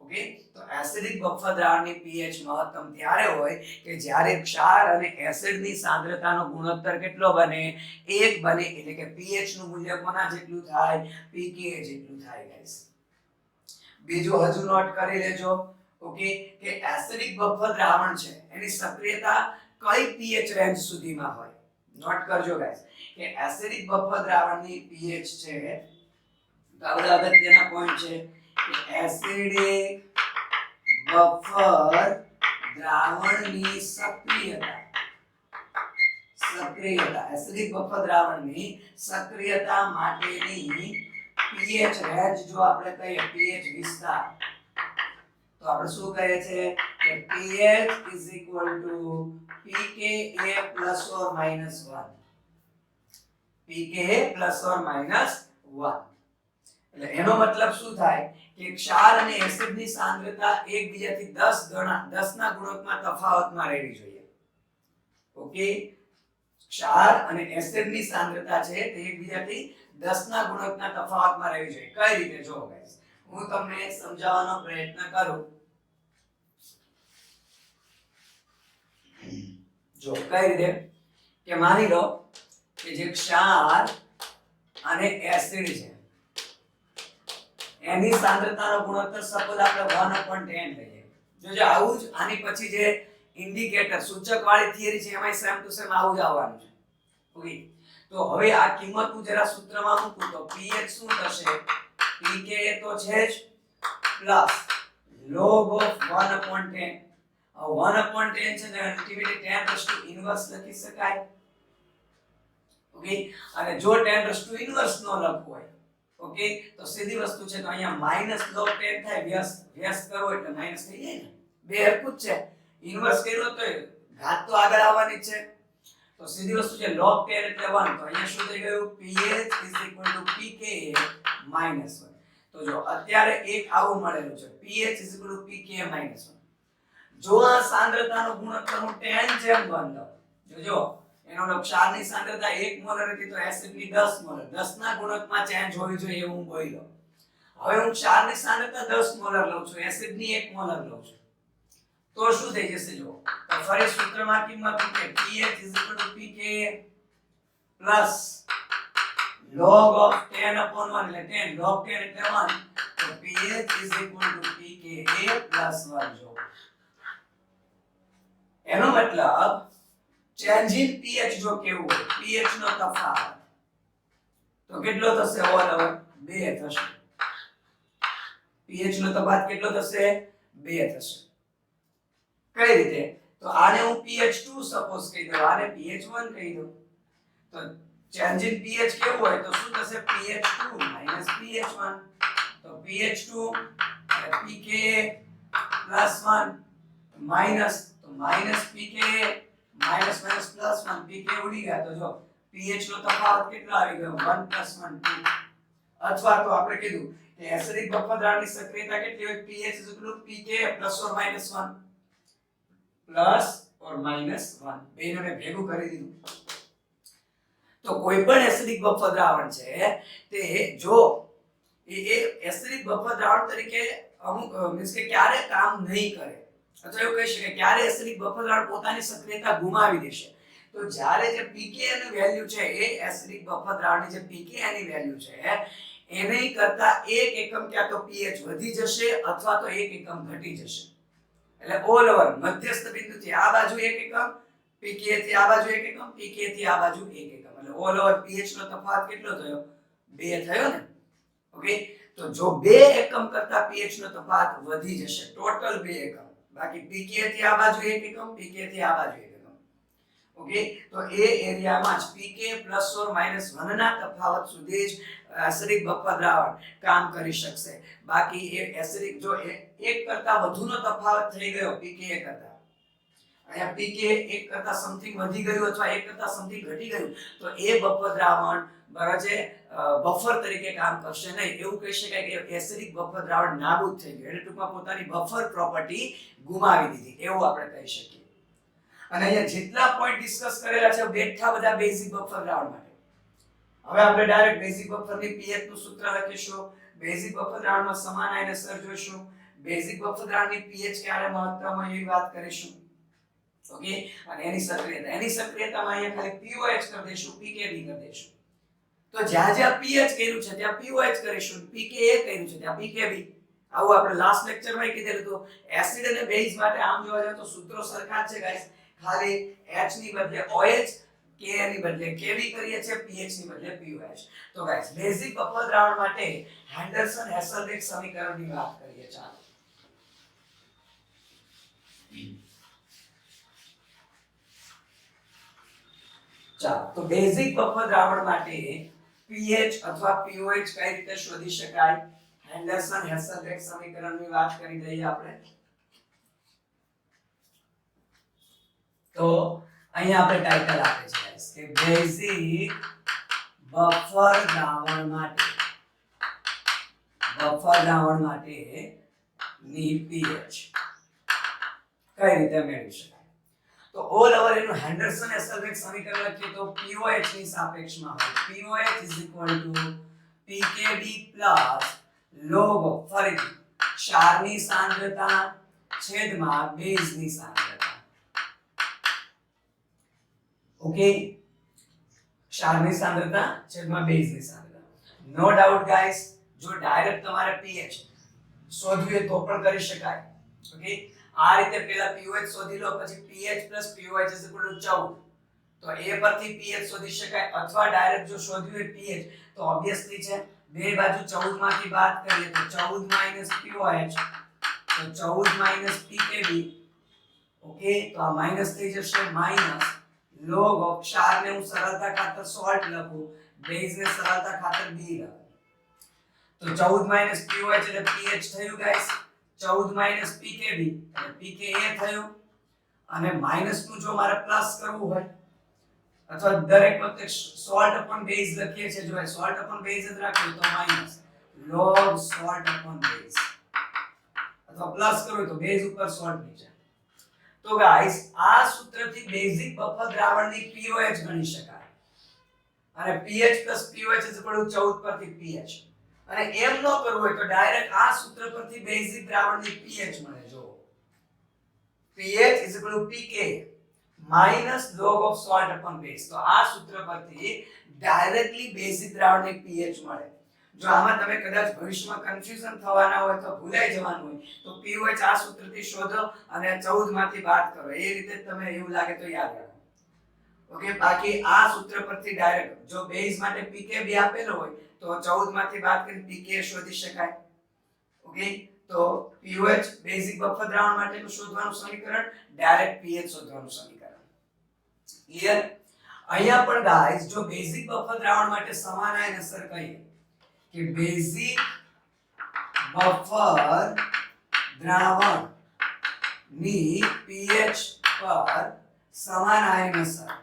Speaker 1: ઓકે, તો એસિડિક બફર દ્રાવણની pH મહત્તમ ત્યારે હોય કે જ્યારે ક્ષાર અને એસિડની સાંદ્રતાનો ગુણોત્તર કેટલો બને? 1 બને. એટલે કે pH નું મૂલ્ય કોના જેટલું થાય? pKa જેટલું થાય ગાઈસ. બીજું હજુ નોટ કરી લેજો. ઓકે, કે એસિડિક બફર દ્રાવણ છે એની સક્રિયતા કઈ pH રેન્જ સુધીમાં હોય? નોટ કરજો ગાઈસ કે એસિડિક બફર દ્રાવણની pH છે તો આ બધા અગત્યના પોઈન્ટ છે કે એસિડિક બફર દ્રાવણની સક્રિયતા એસિડિક બફર દ્રાવણની સક્રિયતા માટેની pH રેન્જ જો આપણે કહીએ pH વિસ્તાર તો આપણે શું કહીએ છીએ કે pH pKa ±1. pKa ±1. એટલે એનો મતલબ શું થાય કે ક્ષાર અને એસિડની સાંદ્રતા એકબીજાથી 10 ના ગુણકમાં તફાવતમાં રહેવી જોઈએ. ઓકે, ક્ષાર અને એસિડની સાંદ્રતા છે તે એકબીજાથી 10 ના ગુણકના તફાવતમાં રહેવી જોઈએ. કઈ રીતે? જો ગાઈસ હું તમને સમજાવવાનો પ્રયત્ન કરું. જો કઈ રીતે કે માની લો કે જે ક્ષાર અને એસિડ છે એની સાંદ્રતાનો ગુણોત્તર સપોઝ આપણે 1/10 લઈએ. જોજો આવું જ આની પછી જે ઇન્ડિકેટર સૂચક વાળી થિયરી છે એમાં સેમ ટુ સેમ આવું જ આવવાનું છે. ઓકે, તો હવે આ કિંમત હું જરા સૂત્રમાં મૂકું તો pH શું થશે? pKa તો છે જ પ્લસ log of 1/10. 1/10 છે ને અલ્ટિમેટલી 10 લખી શકાય. ઓકે, અને જો 10 નો લખવું હોય ઓકે તો સીધી વસ્તુ છે તો અહીંયા માઈનસ log 10 થાય. વ્યસ્ત કરો એટલે માઈનસ થઈ જાય ને. બે હરખું જ છે. ઇન્વર્સ કર્યો તો ઘાત તો આગળ આવવાની જ છે. તો સીધી વસ્તુ છે log 10 એટલે 1. તો અહીંયા શું થઈ ગયું? pH pKa -1. તો જો અત્યારે એક આવું મળેલું છે pH pKa -1. જો આ સાંદ્રતાનો ગુણોત્તર હું 10 જેમ 1 લઉં જોજો એનો ક્ષારની સાંદ્રતા 1 મોલર હતી તો એસિડની 10 મોલર 10 ના ગુણકમાં ચેન્જ હોવી જોઈએ એવું હું બોલ્યો. હવે હું ક્ષારની સાંદ્રતા 10 મોલર લઉં છું, એસિડની 1 મોલર લઉં છું તો શું થઈ જશે? જો તો ફરી સૂત્રમાં કિંમત મૂકે pH pKa plus log of 10/1 એટલે 10 log 10 એટલે 1 તો pH pKa +1. જો એનો મતલબ ચેન્જ ઇન pH જો કેવું હોય pH નો તફાવત તો કેટલો થશે? ઓવર 2 થશે. pH નો તફાવત કેટલો થશે 2 થશે કઈ રીતે તો આને હું pH2 સપોઝ કહી દઉં આને pH1 કહી દઉં તો ચેન્જ ઇન pH કેવું હોય તો શું થશે pH2 pH1 તો pH2 pKa +1 માઈનસ તો pKa +1 pKa ઉડી ગયા તો જો pH નો તફાવત કેટલો આવી ગયો 1 + 1 2 અથવા તો આપણે કીધું કે એસિડિક બફર દ્રાવણની સક્રિયતા કેટલી હોય pH pKa +or -1 બેને મેં ભેગું કરી દીધું તો કોઈ પણ એસિડિક બફર દ્રાવણ છે તે જો એ એસિડિક બફર દ્રાવણ તરીકે અમુક મીન્સ કે ક્યારે કામ નહીં કરે અથવા એવું કહી શકાય ક્યારે એસિડિક બફર દ્રાવણ પોતાની સક્રિયતા ગુમાવી દેશે તો જ્યારે જે pKa ની વેલ્યુ છે એ એસિડિક બફર દ્રાવણની જે pKa ની વેલ્યુ છે એને કરતા 1 એકમ ક્યાં તો pH વધી જશે અથવા તો 1 એકમ ઘટી જશે એટલે ઓલ ઓવર મધ્યસ્થ બિંદુથી આ બાજુ 1 એકમ pKa થી આ બાજુ 1 એકમ pKa થી આ બાજુ 1 એકમ એટલે ઓલ ઓવર pH નો તફાવત કેટલો થયો 2 થયો ને ઓકે તો જો 2 એકમ કરતા pH નો તફાવત વધી જશે ટોટલ 2 એકમ બાકી pKa થી આ બાજુ 1 એકમ pKa થી આ બાજુ 1 એકમ ઓકે તો એ એરિયામાં જ pK +or -1 ના તફાવત સુધી જ એસિડિક બફર દ્રાવણ કામ કરી શકશે બાકી એ એસિડિક જો એક કરતા વધુનો તફાવત થઈ ગયો pKa કરતા અહીંયા pKa એક કરતા સમથિંગ વધી ગયું અથવા એક કરતા સમથિંગ ઘટી ગયું તો એ બફર દ્રાવણ બરાબર છે બફર તરીકે કામ કરશે નહીં એવું કહી શકાય કે એસિડિક બફર દ્રાવણ નાબૂદ થઈ ગયું એટલે ટૂંકમાં પોતાની બફર પ્રોપર્ટી ગુમાવી દીધી એવું આપણે કહી શકીએ અને અહીંયા જેટલા પોઈન્ટ ડિસ્કસ કરેલા છે બેઠા બધા બેઝિક બફર દ્રાવણ માટે હવે આપણે ડાયરેક્ટ બેઝિક બફરની pH નું સૂત્ર લખીશું બેઝિક બફર દ્રાવણમાં સમાન આયનસર જોઈશું બેઝિક બફર દ્રાવણની pH ક્યારે મહત્તમ હોય એવી વાત કરીશું ઓકે અને એની સક્રિયતામાં અહીંયા ખાલી pOH કરી દઈશું pKb કરી દઈશું તો જ્યાં જ્યાં pH કર્યું છે ત્યાં pOH કરીશું pKa કર્યું છે ત્યાં pKb આવું આપણે લાસ્ટ લેક્ચરમાં કીધેલું હતું એસિડ અને બેઝ માટે આમ જોવા જાય તો સૂત્રો સરખા જ છે ગાઈસ ખાલી H ની બદલે OH Ka ની બદલે Kb કરીએ છીએ pH ની બદલે pOH તો ગાઈસ બેઝિક બફર દ્રાવણ માટે હેન્ડરસન હેસલબેક સમીકરણની વાત કરીએ ચાલો તો બેઝિક બફર દ્રાવણ માટે pH અથવા pOH કઈ રીતે શોધી શકાય હેન્ડરસન હેસલબેક સમીકરણની વાત કરી દઈએ આપણે તો અહીંયા આપણે ટાઇટલ આપે છે ગાઈસ કે બેઝિક બફર દ્રાવણ માટે ની pH કઈ રીતે મેળવી શકાય તો ઓલ ઓવર એનું હેન્ડરસન હેસલબેક સમીકરણ લખીએ તો pOH ની સાપેક્ષમાં હોય pOH pKb log ફરીથી ક્ષારની સાંદ્રતા છેદમાં બેઝની સાંદ્રતા ઓકે ક્ષારની સાંદ્રતા છેદમાં બેઝની સાંદ્રતા નો ડાઉટ ગાઈસ જો ડાયરેક્ટ તમારે pH શોધવું હોય તો પણ કરી શકાય ઓકે આ રીતે પહેલા pOH શોધી લો પછી pH + pOH = 14 તો એ પરથી pH શોધી શકાય અથવા ડાયરેક્ટ જો શોધવું હોય pH તો ઓબ્વિયસલી છે બે બાજુ 14 માંથી બાદ કરીએ તો 14 - pOH તો 14 - pKb ઓકે તો આ માઈનસ થઈ જશે માઈનસ log of ક્ષારને હું સરળતા ખાતર સોલ્ટ લખું બેઝને સરળતા ખાતર B લખું તો 14 - pOH એટલે pH થયું ગાઈસ 14 - pKb એટલે pKa થયું અને માઈનસ નું જો મારે પ્લસ કરવું હોય અથવા દરેક વખતે સોલ્ટ અપોન બેઝ લખીએ છીએ જો સોલ્ટ અપોન બેઝ જ રાખીએ તો minus log salt upon base અથવા પ્લસ કરવું તો બેઝ ઉપર સોલ્ટ નીચે તો ગાઈસ આ સૂત્રથી બેઝિક બફર દ્રાવણની pOH ગણી શકાય અને pH + pOH = 14 પરથી pH અને એમ ન કરવું હોય તો ડાયરેક્ટ આ સૂત્ર પરથી બેઝિક દ્રાવણની pH મળે જો pH = pK log of salt upon base તો આ સૂત્ર પરથી ડાયરેક્ટલી બેઝિક દ્રાવણની pH મળે જો આમાં તમે કદાચ ભવિષ્યમાં કન્ફ્યુઝન થવાના હોય તો ભૂલાઈ જવાનું હોય તો pOH આ સૂત્રથી શોધો અને 14 માંથી બાદ કરો એ રીતે તમે એવું લાગે તો યાદ રાખો ઓકે બાકી આ સૂત્ર પરથી ડાયરેક્ટ જો બેઝ માટે pKb આપેલો હોય તો 14 માંથી બાદ કરીને pK શોધી શકાય ઓકે તો pOH બેઝિક બફર દ્રાવણ માટેનું શોધવાનું સમીકરણ, ડાયરેક્ટ pH શોધવાનું સમીકરણ. ક્લિયર? અહીંયા પણ ગાઈસ જો બેઝિક બફર દ્રાવણ માટે સમાન આયન અસર કહીએ કે બેઝિક બફર દ્રાવણ ની pH પર સમાન આયન અસર,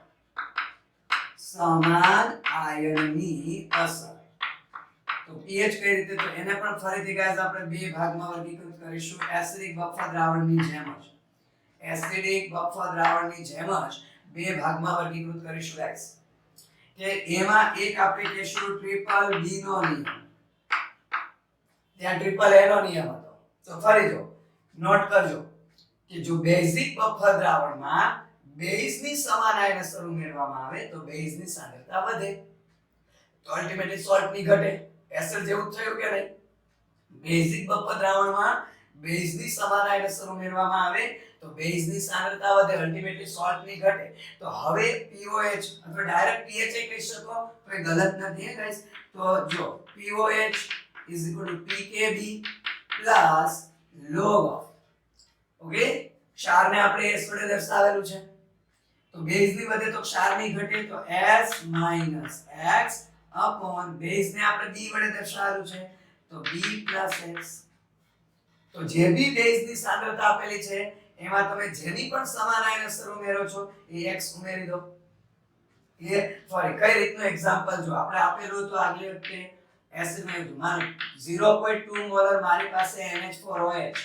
Speaker 1: સમાન આયનની અસર. તો pH કઈ રીતે, તો એને પણ ફરીથી ગાઈસ આપણે બે ભાગમાં વર્ગીકૃત કરીશું. એસિડિક બફર દ્રાવણની જેમ જ, એસિડિક બફર દ્રાવણની જેમ જ બે ભાગમાં વર્ગીકૃત કરીશું ગાઈસ. કે એમાં એક આપણે કહીશું ટ્રિપલ B નો નિયમ, ત્યાં ટ્રિપલ A નો નિયમ હતો. તો ફરી જો નોટ કરજો કે જો બેઝિક બફર દ્રાવણમાં બેઝની સમાન આયન અસર ઉમેરવામાં આવે તો બેઝની સાંદ્રતા વધે, તો અલ્ટિમેટલી સોલ્ટ ની ઘટે. એસિડ જેવું થયું કે નહીં? બેઝિક બફર દ્રાવણમાં બેઝની સમાન આયન અસર ઉમેરવામાં આવે તો બેઝની સાંદ્રતા વધે, અલ્ટિમેટલી સોલ્ટ ની ઘટે. તો હવે pOH અથવા ડાયરેક્ટ pH એ કહી શકો તો એ ગલત નથી હે ગાઈસ. તો જો pOH pKb log of, okay ક્ષારને આપણે S વડે દર્શાવેલું છે, તો બેઝની વધે તો ક્ષારની ઘટે, તો S - X upon બેઝને આપણે B વડે દર્શાવેલું છે તો B + X. તો જે બી બેઝની સાંદ્રતા આપેલી છે એમાં તમે જેની પણ સમાન આયન અસર ઉમેરો છો એ X ઉમેરી દો. ક્લિયર? ફરી કઈ રીતનું એક્ઝામ્પલ જો આપણે આપેલું તો આગલી વખતે એસિડ માં હતું, માનો 0.2 મોલર મારી પાસે NH4OH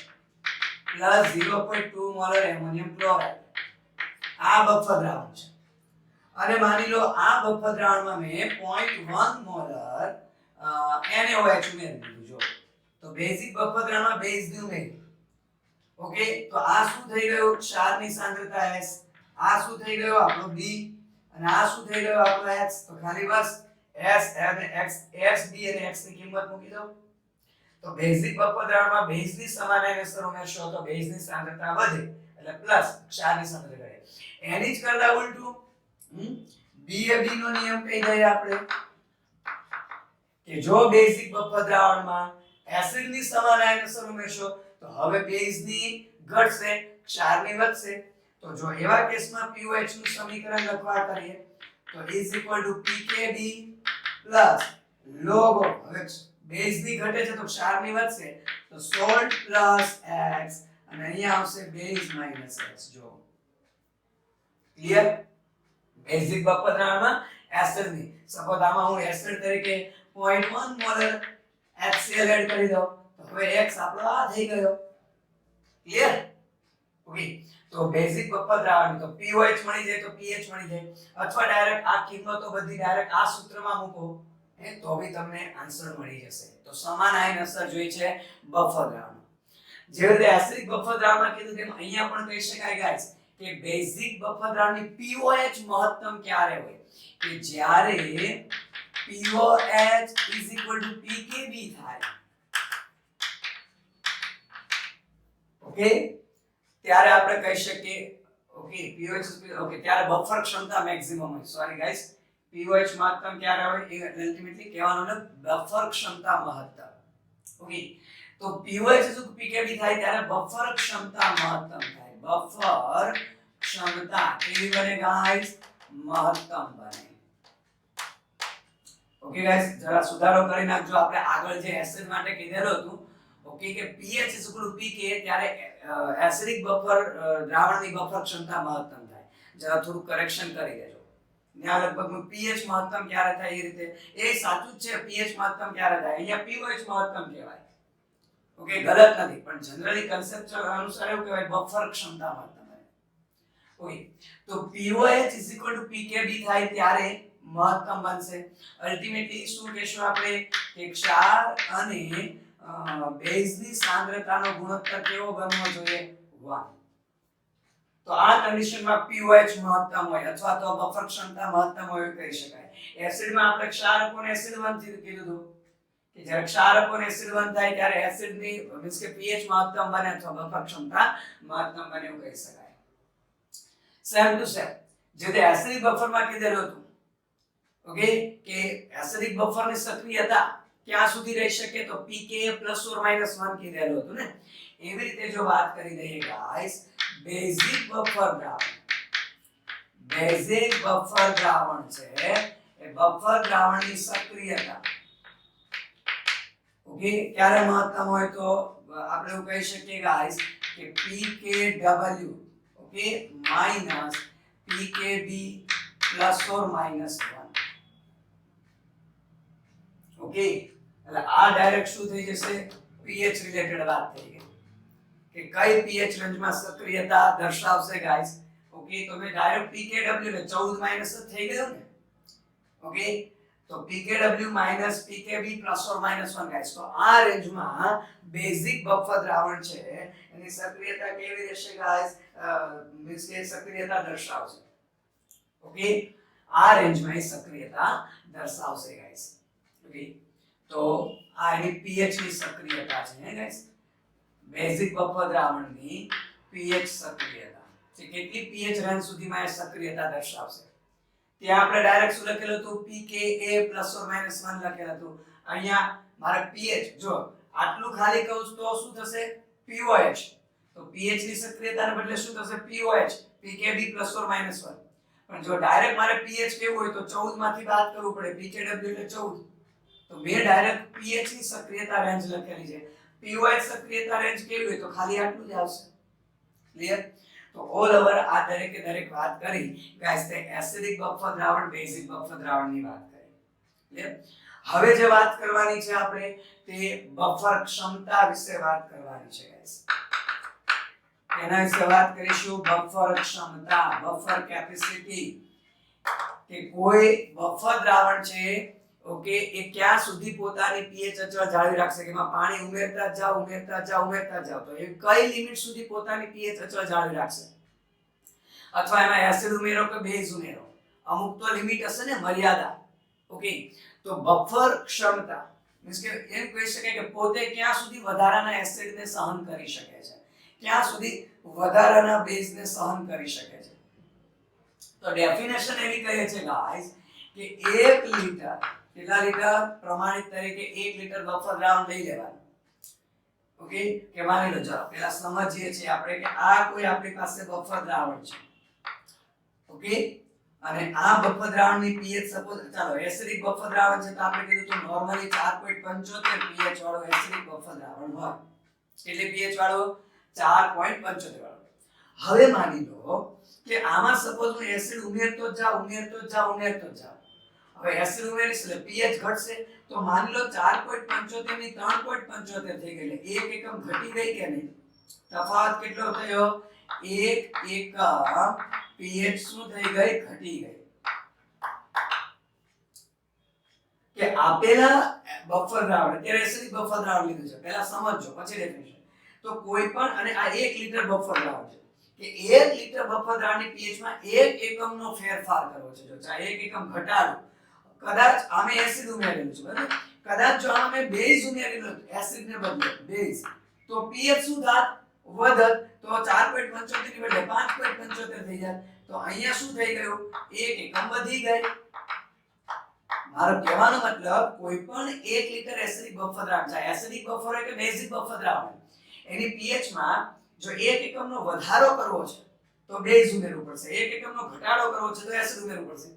Speaker 1: plus 0.2 molar ammonium chloride, આ બફર દ્રાવણ છે. અને માની લો આ બફર દ્રાવણમાં મેં 0.1 મોલર NaOH ઉમેરી દીધું. જો તો બેઝિક બફર દ્રાવણમાં બેઝ ની ઉમેરી, ઓકે તો આ શું થઈ ગયું? ક્ષારની સાંદ્રતા S, આ શું થઈ ગયું? આપણો B, અને આ શું થઈ ગયું? આપણો X. તો ખાલી બસ S અને X, S B અને X ની કિંમત મૂકી દો. તો બેઝિક બફર દ્રાવણમાં બેઝની સમાન આયન અસર ઉમેરશો તો બેઝની સાંદ્રતા વધે એટલે પ્લસ ક્ષારની સાંદ્રતા ઘટે. એની જ કરતા ઉલટું BAB નો નિયમ કહી દઈએ આપણે કે જો બેઝિક બફર દ્રાવણમાં એસિડની સમાન આયન અસર ઉમેરશો તો હવે બેઝની ઘટશે, ક્ષારની વધશે. તો જો એવા કેસમાં pOH નું સમીકરણ લખવા કરીએ તો pKb log of, હવે બેઝની ઘટે છે તો ક્ષારની વધશે તો સોલ્ટ X, અને અહીંયા આવશે બેઝ - X. જો ક્લિયર? બેઝિક બફર દ્રાવણમાં એસિડની, સપોઝ આમાં હું એસિડ તરીકે 0.1 મોલર HCl એડ કરી દઉં તો હવે X આપણો આ થઈ ગયો. ક્લિયર? ઓકે તો બેઝિક બફર દ્રાવણ તો pOH મળી જાય તો pH મળી જાય, અથવા ડાયરેક્ટ આ કિંમતો બધી ડાયરેક્ટ આ સૂત્રમાં મૂકો તો બી તમને આન્સર મળી જશે. તો સમાન આયન અસર જોઈ છે બફર દ્રાવણ. જે રીતે એસિડિક બફર દ્રાવણમાં કીધું તેમ અહીંયા પણ કહી શકાય ગાઈસ કે બેઝિક બફર દ્રાવણની pOH મહત્તમ ક્યારે હોય? કે જ્યારે pOH pKb થાય, ઓકે ત્યારે આપણે કહી શકીએ ઓકે pOH ઓકે ત્યારે બફર ક્ષમતા મેક્સિમમ હોય. સોરી ગાઈસ, pOH મહત્તમ ક્યારે હોય એ અલ્ટિમેટલી કહેવાનો ને બફર ક્ષમતા મહત્તમ. ઓકે તો pOH pKb થાય ત્યારે બફર ક્ષમતા મહત્તમ થાય. બફર ક્ષમતા કેવી બને ગાઈસ? મહત્તમ બને. ઓકે ગાઈસ જરા સુધારો કરી નાખજો. આપણે આગળ જે એસિડ માટે કીધેલું હતું ઓકે કે pH pK ત્યારે એસિડિક બફર દ્રાવણની બફર ક્ષમતા મહત્તમ થાય. જરા થોડું કરેક્શન કરી દેજો. ત્યાં લગભગ pH મહત્તમ ક્યારે થાય એ રીતે એ સાચું જ છે. pH મહત્તમ ક્યારે થાય? અહીંયા pOH મહત્તમ કહેવાય. ઓકે ગલત નથી, પણ જનરલી કન્સેપ્ચ્યુઅલ અનુસાર એવું કહેવાય બફર ક્ષમતા મહત્તમ બને. ઓકે તો pOH pKb થાય ત્યારે મહત્તમ બનશે. અલ્ટિમેટલી શું કહેશું આપણે કે ક્ષાર અને બેઝની સાંદ્રતાનો ગુણોત્તર કેવો બનવો જોઈએ? 1. તો આ કન્ડિશનમાં pOH મહત્તમ હોય અથવા તો બફર ક્ષમતા મહત્તમ હોય કહી શકાય. એસિડમાં આપણે ક્ષાર અપોન એસિડ 1 કીધું હતું કે જ્યારે ક્ષાર અપોન એસિડ 1 થાય ત્યારે એસિડની મીન્સ કે pH મહત્તમ બને અથવા બફર ક્ષમતા મહત્તમ બને એવું કહી શકાય. સેમ ટુ સેમ જે તે એસિડિક બફરમાં કીધેલું હતું ઓકે કે એસિડિક બફરની સક્રિયતા ક્યાં સુધી રહી શકે તો pKa ±1 કીધેલું હતું ને એવી રીતે જો વાત કરી દઈએ ગાઈસ બેઝિક બફર દ્રાવણ છે એ બફર દ્રાવણની સક્રિયતા ઓકે ક્યારે મહત્તમ હોય તો આપણે એવું કહી શકીએ ગાઈસ કે pKw okay minus pKb ±1 okay એટલે આ ડાયરેક્ટ શું થઈ જશે pH રિલેટેડ વાત થઈ ગઈ કે કઈ pH રેન્જમાં સક્રિયતા દર્શાવશે ગાઈસ ઓકે તો મે ડાયરેક્ટ pKw એટલે 14 માઈનસ થઈ ગયું ને ઓકે તો pKw માઈનસ pKb ±1 ગાઈસ તો આ રેન્જમાં બેઝિક બફર દ્રાવણ છે એની સક્રિયતા કેવી રહેશે ગાઈસ મીન્સ કે સક્રિયતા દર્શાવશે ઓકે આ રેન્જમાં સક્રિયતા દર્શાવશે ગાઈસ ઓકે તો આ એની pH ની સક્રિયતા છે ગાઈસ બેઝિક બફર દ્રાવણની pH સક્રિયતા જે કેટલી pH રેન્જ સુધીમાં એ સક્રિયતા દર્શાવશે ત્યાં આપણે ડાયરેક્ટ શું લખેલું હતું pKa ±1 લખેલું હતું અહીંયા મારે pH જો આટલું ખાલી કહું તો શું થશે pOH તો pH ની સક્રિયતાને બદલે શું થશે pOH pKb ±1 પણ જો ડાયરેક્ટ મારે pH કેવું હોય તો 14 માંથી બાદ કરવું પડે pKw એટલે 14 તો મેં ડાયરેક્ટ pH ની સક્રિયતા રેન્જ લખેલી છે pOH સક્રિયતા રેન્જ કેવી હોય તો ખાલી આટલું જ આવશે ક્લિયર તો ઓલ ઓવર આ દરેક વાત કરી ગાઈસ તે એસિડિક બફર દ્રાવણ બેઝિક બફર દ્રાવણની વાત કરી ક્લિયર હવે જે વાત કરવાની છે આપણે તે બફર ક્ષમતા વિશે વાત કરવાની છે ગાઈસ એના વિશે વાત કરીશું બફર ક્ષમતા બફર કેપેસિટી કે કોઈ બફર દ્રાવણ છે ઓકે એ ક્યાં સુધી પોતાની pH અચળ જાળવી રાખશે કે એમાં પાણી ઉમેરતા જાવ તો એ કઈ લિમિટ સુધી પોતાની pH અચળ જાળવી રાખશે અથવા એમાં એસિડ ઉમેરો કે બેઝ ઉમેરો અમુક તો લિમિટ હશે ને મર્યાદા ઓકે તો બફર ક્ષમતા મીન્સ કે એમ કહી શકાય કે પોતે ક્યાં સુધી વધારાના એસિડને સહન કરી શકે છે ક્યાં સુધી વધારાના બેઝને સહન કરી શકે છે તો ડેફિનેશન એવી કહે છે ગાઈસ કે 1 લિટર કેટલા લીટર પ્રમાણિત તરીકે 1 લિટર બફર દ્રાવણ લઈ લેવાનું ઓકે કે માની લો ચાલો પહેલા સમજીએ છીએ આપણે કે આ કોઈ આપણી પાસે બફર દ્રાવણ છે ઓકે અને આ બફર દ્રાવણની pH સપોઝ ચાલો એસિડિક બફર દ્રાવણ છે તો આપણે કીધું તો નોર્મલી 4.75 pH વાળો એસિડિક બફર દ્રાવણ હોય એટલે pH વાળો 4.75 વાળો હવે માની લો કે આમાં સપોઝ હું એસિડ ઉમેરતો જ જાઉં હવે એસિડ ઉમેરીશ એટલે pH ઘટશે તો માની લો 4.75 ની 3.75 થઈ ગઈ એટલે 1 એકમ ઘટી ગઈ કે નહીં તફાવત કેટલો થયો 1 એકમ pH શું થઈ ગઈ ઘટી ગઈ કે આપેલા બફર દ્રાવણ અત્યારે એસિડિક બફર દ્રાવણ લીધું છે પહેલા સમજજો પછી ડેફિનેશન તો કોઈ પણ અને આ 1 લિટર બફર દ્રાવણ છે કે 1 લિટર બફર દ્રાવણની pH માં 1 એકમનો ફેરફાર કરવો છે જો 1 એકમ ઘટાડો કદાચ આમે એસિડ ઉમેરેલું છે બરાબર કદાચ જો આમે બેઝ ઉમેરેલું એસિડ ને બદલે બેઝ તો pH શું થાત વધત તો 4.75 ની બદલે 5.75 થઈ જાય તો અહીંયા શું થઈ ગયું 1 એકમ વધી ગઈ મારો કહેવાનો મતલબ કોઈ પણ 1 લિટર એસિડિક બફર દ્રાવણ છે એસિડિક બફર હોય કે બેઝિક બફર દ્રાવણ એની pH માં જો 1 એકમનો વધારો કરવો છે તો બેઝ ઉમેરવું પડશે 1 એકમનો ઘટાડો કરવો છે તો એસિડ ઉમેરવું પડશે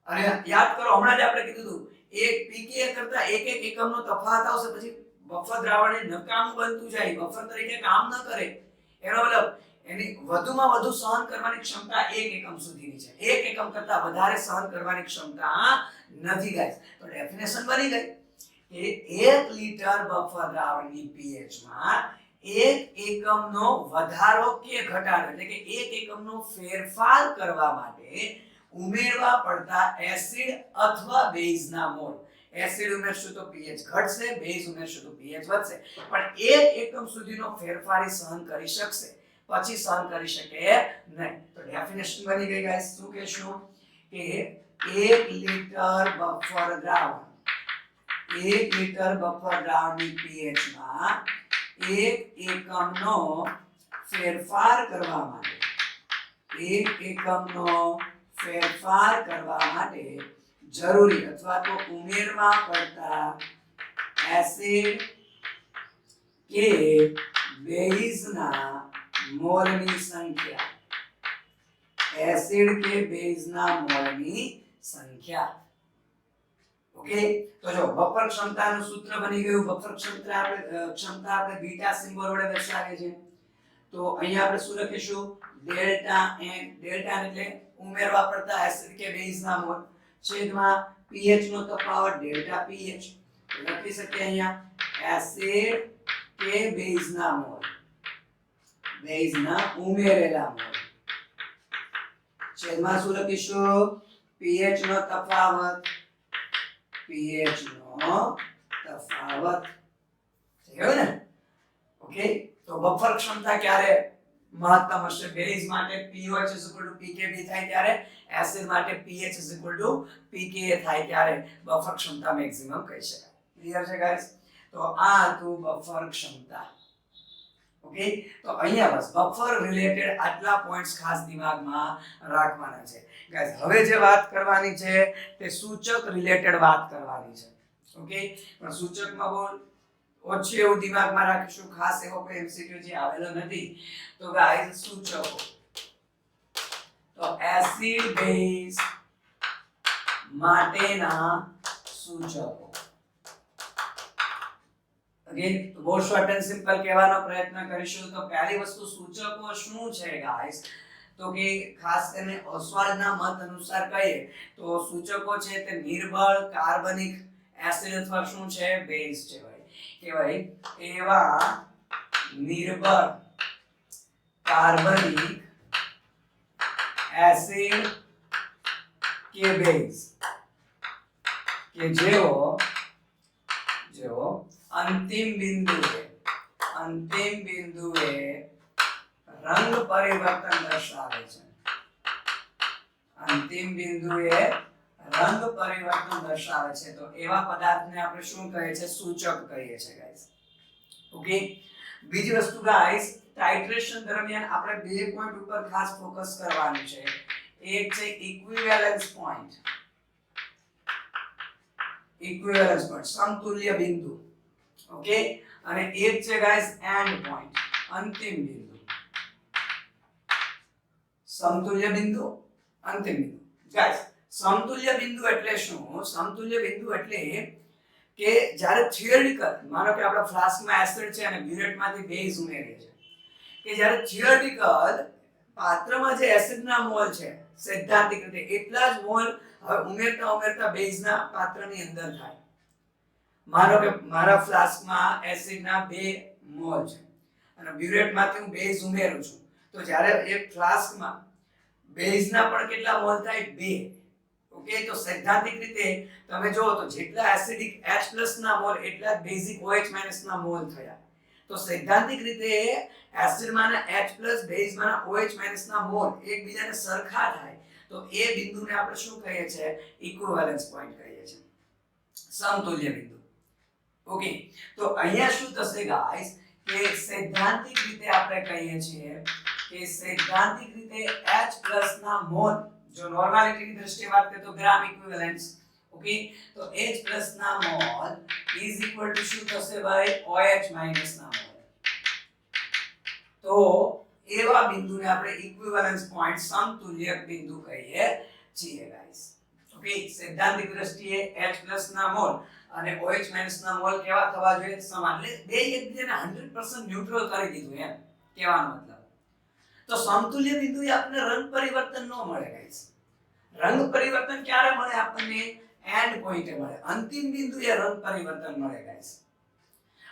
Speaker 1: અને યાદ કરો હમણાં જ આપણે કીધું હતું એક pKa કરતા 1 એકમનો તફાવત આવશે પછી બફર દ્રાવણ એ નકામું બનતું જાય બફર તરીકે કામ ન કરે એનો મતલબ એની વધુમાં વધુ સહન કરવાની ક્ષમતા 1 એકમ સુધીની છે 1 એકમ કરતા વધારે સહન કરવાની ક્ષમતા નથી ગાઈસ તો ડેફિનેશન બની ગઈ કે 1 લિટર બફર દ્રાવણની pH માં 1 એકમનો વધારો કે ઘટાડો એટલે કે 1 એકમનો ફેરફાર કરવા માટે ઉમેરવા પડતા એસિડ અથવા બેઝના મોલ એસિડ ઉમેરશું તો pH ઘટશે બેઝ ઉમેરશું તો pH વધશે પણ 1 એકમ સુધીનો ફેરફાર સહન કરી શકશે પછી સહન કરી શકે નહીં તો ડેફિનેશન બની ગઈ ગાઈસ શું કહેશું કે 1 લિટર બફર દ્રાવણ 1 લિટર બફર દ્રાવણની pH માં 1 એકમનો ફેરફાર કરવા માટે 1 એકમનો ફેરફાર કરવા માટે જરૂરી અથવા તો ઉમેરવા પડતા એસિડ કે બેઝના મોલની સંખ્યા, એસિડ કે બેઝના મોલની સંખ્યા. ઓકે, તો જો બફર ક્ષમતાનું સૂત્ર બની ગયું. બફર ક્ષમતા આપણે બીટા સિમ્બોલ વડે દર્શાવીએ છીએ. તો અહીંયા આપણે શું લખીશું? ડેલ્ટા n, ડેલ્ટા એટલે ઉમેરવા પડતા એસિડ કે બેઝના મોલ છેદમાં pH નો તફાવત ડેલ્ટા pH. લખી શકીએ અહીંયા એસિડ કે બેઝના મોલ, બેઝના ઉમેરેલા મોલ છેદમાં શું લખીશું? pH નો તફાવત, pH નો તફાવત. થયું ને? ઓકે, તો બફર ક્ષમતા ક્યારે મહત્તમ હશે? બેઝ માટે pH pKb થાય ત્યારે, એસિડ માટે pH pKa થાય ત્યારે બફર ક્ષમતા મેક્સિમમ કહી શકાય. ક્લિયર છે ગાઈસ? તો આ હતું બફર ક્ષમતા. ઓકે, તો અહીંયા બસ બફર રિલેટેડ આટલા પોઈન્ટ્સ ખાસ દિમાગમાં રાખવાના છે ગાઈસ. હવે જે વાત કરવાની છે તે સૂચક રિલેટેડ વાત કરવાની છે. ઓકે, પણ સૂચકમાં બહુ ઓછી એવું દિમાગમાં રાખીશું, ખાસ એવો કોઈ એમસીક્યુ જે આવેલો નથી. તો ગાઈસ સૂચકો, તો એસિડ બેઝ માટેના સૂચકો. અગેન તો બહુ શોર્ટ એન્ડ સિમ્પલ કહેવાનો પ્રયત્ન કરીશું. તો પહેલી વસ્તુ સૂચકો શું છે ગાઈસ? તો કે ખાસ કરીને ઓસ્વાલ્ડના મત અનુસાર કહીએ તો સૂચકો છે તે નિર્બળ કાર્બનિક એસિડ અથવા શું છે? બેઝ છે ભાઈ. કે ભાઈ એવા નિર્બળ કાર્બનિક એસિડ કે બેઝ કે જેઓ અંતિમ બિંદુએ રંગ પરિવર્તન દર્શાવે છે. અંતિમ બિંદુએ રંગ પરિવર્તન દર્શાવે છે. તો એવા પદાર્થને આપણે શું કહે છે? સૂચક કહીએ છીએ ગાઈસ. ઓકે, બીજી વસ્તુ ગાઈસ, ટાઇટ્રેશન દરમિયાન આપણે બે પોઈન્ટ ઉપર ખાસ ફોકસ કરવાનું છે. એક છે ઇક્વિવેલન્સ પોઈન્ટ, સમતુલ્ય બિંદુ. ઓકે, અને એક છે ગાઈસ એન્ડ પોઈન્ટ, અંતિમ બિંદુ. સમતુલ્ય બિંદુ, અંતિમ બિંદુ. ગાઈસ સમતુલ્ય બિંદુ એટલે શું? સમતુલ્ય બિંદુ એટલે કે જ્યારે થિયોરિટિકલ, માનો કે આપણા ફ્લાસ્કમાં એસિડ છે અને બ્યુરેટમાંથી બેઝ ઉમેરીએ છે, કે જ્યારે થિયોરિટિકલ પાત્રમાં જે એસિડના મોલ છે સૈદ્ધાંતિક રીતે એટલા જ મોલ હવે ઉમેરતા બેઝના પાત્રની અંદર થાય. માનો કે મારા ફ્લાસ્કમાં એસિડના 2 મોલ છે અને બ્યુરેટમાંથી હું બેઝ ઉમેરું છું, તો જ્યારે એક ફ્લાસ્કમાં બેઝના પણ કેટલા મોલ થાય? 2. ઓકે, તો સૈદ્ધાંતિક રીતે તમે જોવો તો જેટલા એસિડિક H+ ના મોલ એટલા જ બેઝિક OH- ના મોલ થયા. તો સૈદ્ધાંતિક રીતે એસિડમાંના H+ બેઝમાંના OH- ના મોલ એકબીજાને સરખા થાય તો એ બિંદુને આપણે શું કહીએ છીએ? ઇક્વિવેલન્સ પોઈન્ટ કહીએ છીએ, સમતુલ્ય બિંદુ. ઓકે, તો અહીંયા શું થશે ગાઈસ કે સૈદ્ધાંતિક રીતે આપણે કહીએ છીએ કે સૈદ્ધાંતિક રીતે H+ ના મોલ, જો નોર્માલિટીની દ્રષ્ટિએ વાત કરીએ તો ગ્રામ ઇક્વિવેલન્સ. ઓકે, તો H+ ના મોલ ઇઝ ઇક્વલ ટુ શું થશે ભાઈ? OH- ના મોલ. તો એવા બિંદુને આપણે ઇક્વિવેલન્સ પોઈન્ટ, સમતુલ્ય બિંદુ કહીએ છીએ ગાઈસ. ઓકે, સૈદ્ધાંતિક દ્રષ્ટિએ H+ ના મોલ અને OH- ના મોલ કેવા થવા જોઈએ? સમાન. એટલે બે એકબીજાને 100% ન્યુટ્રલ કરી દીધું એમ કહેવાનો મતલબ. તો સમતુલ્ય બિંદુએ આપણને રંગ પરિવર્તન ન મળે ગાઈસ. રંગ પરિવર્તન ક્યારે મળે આપણને? એન્ડ પોઈન્ટે મળે. અંતિમ બિંદુએ રંગ પરિવર્તન મળે ગાઈસ.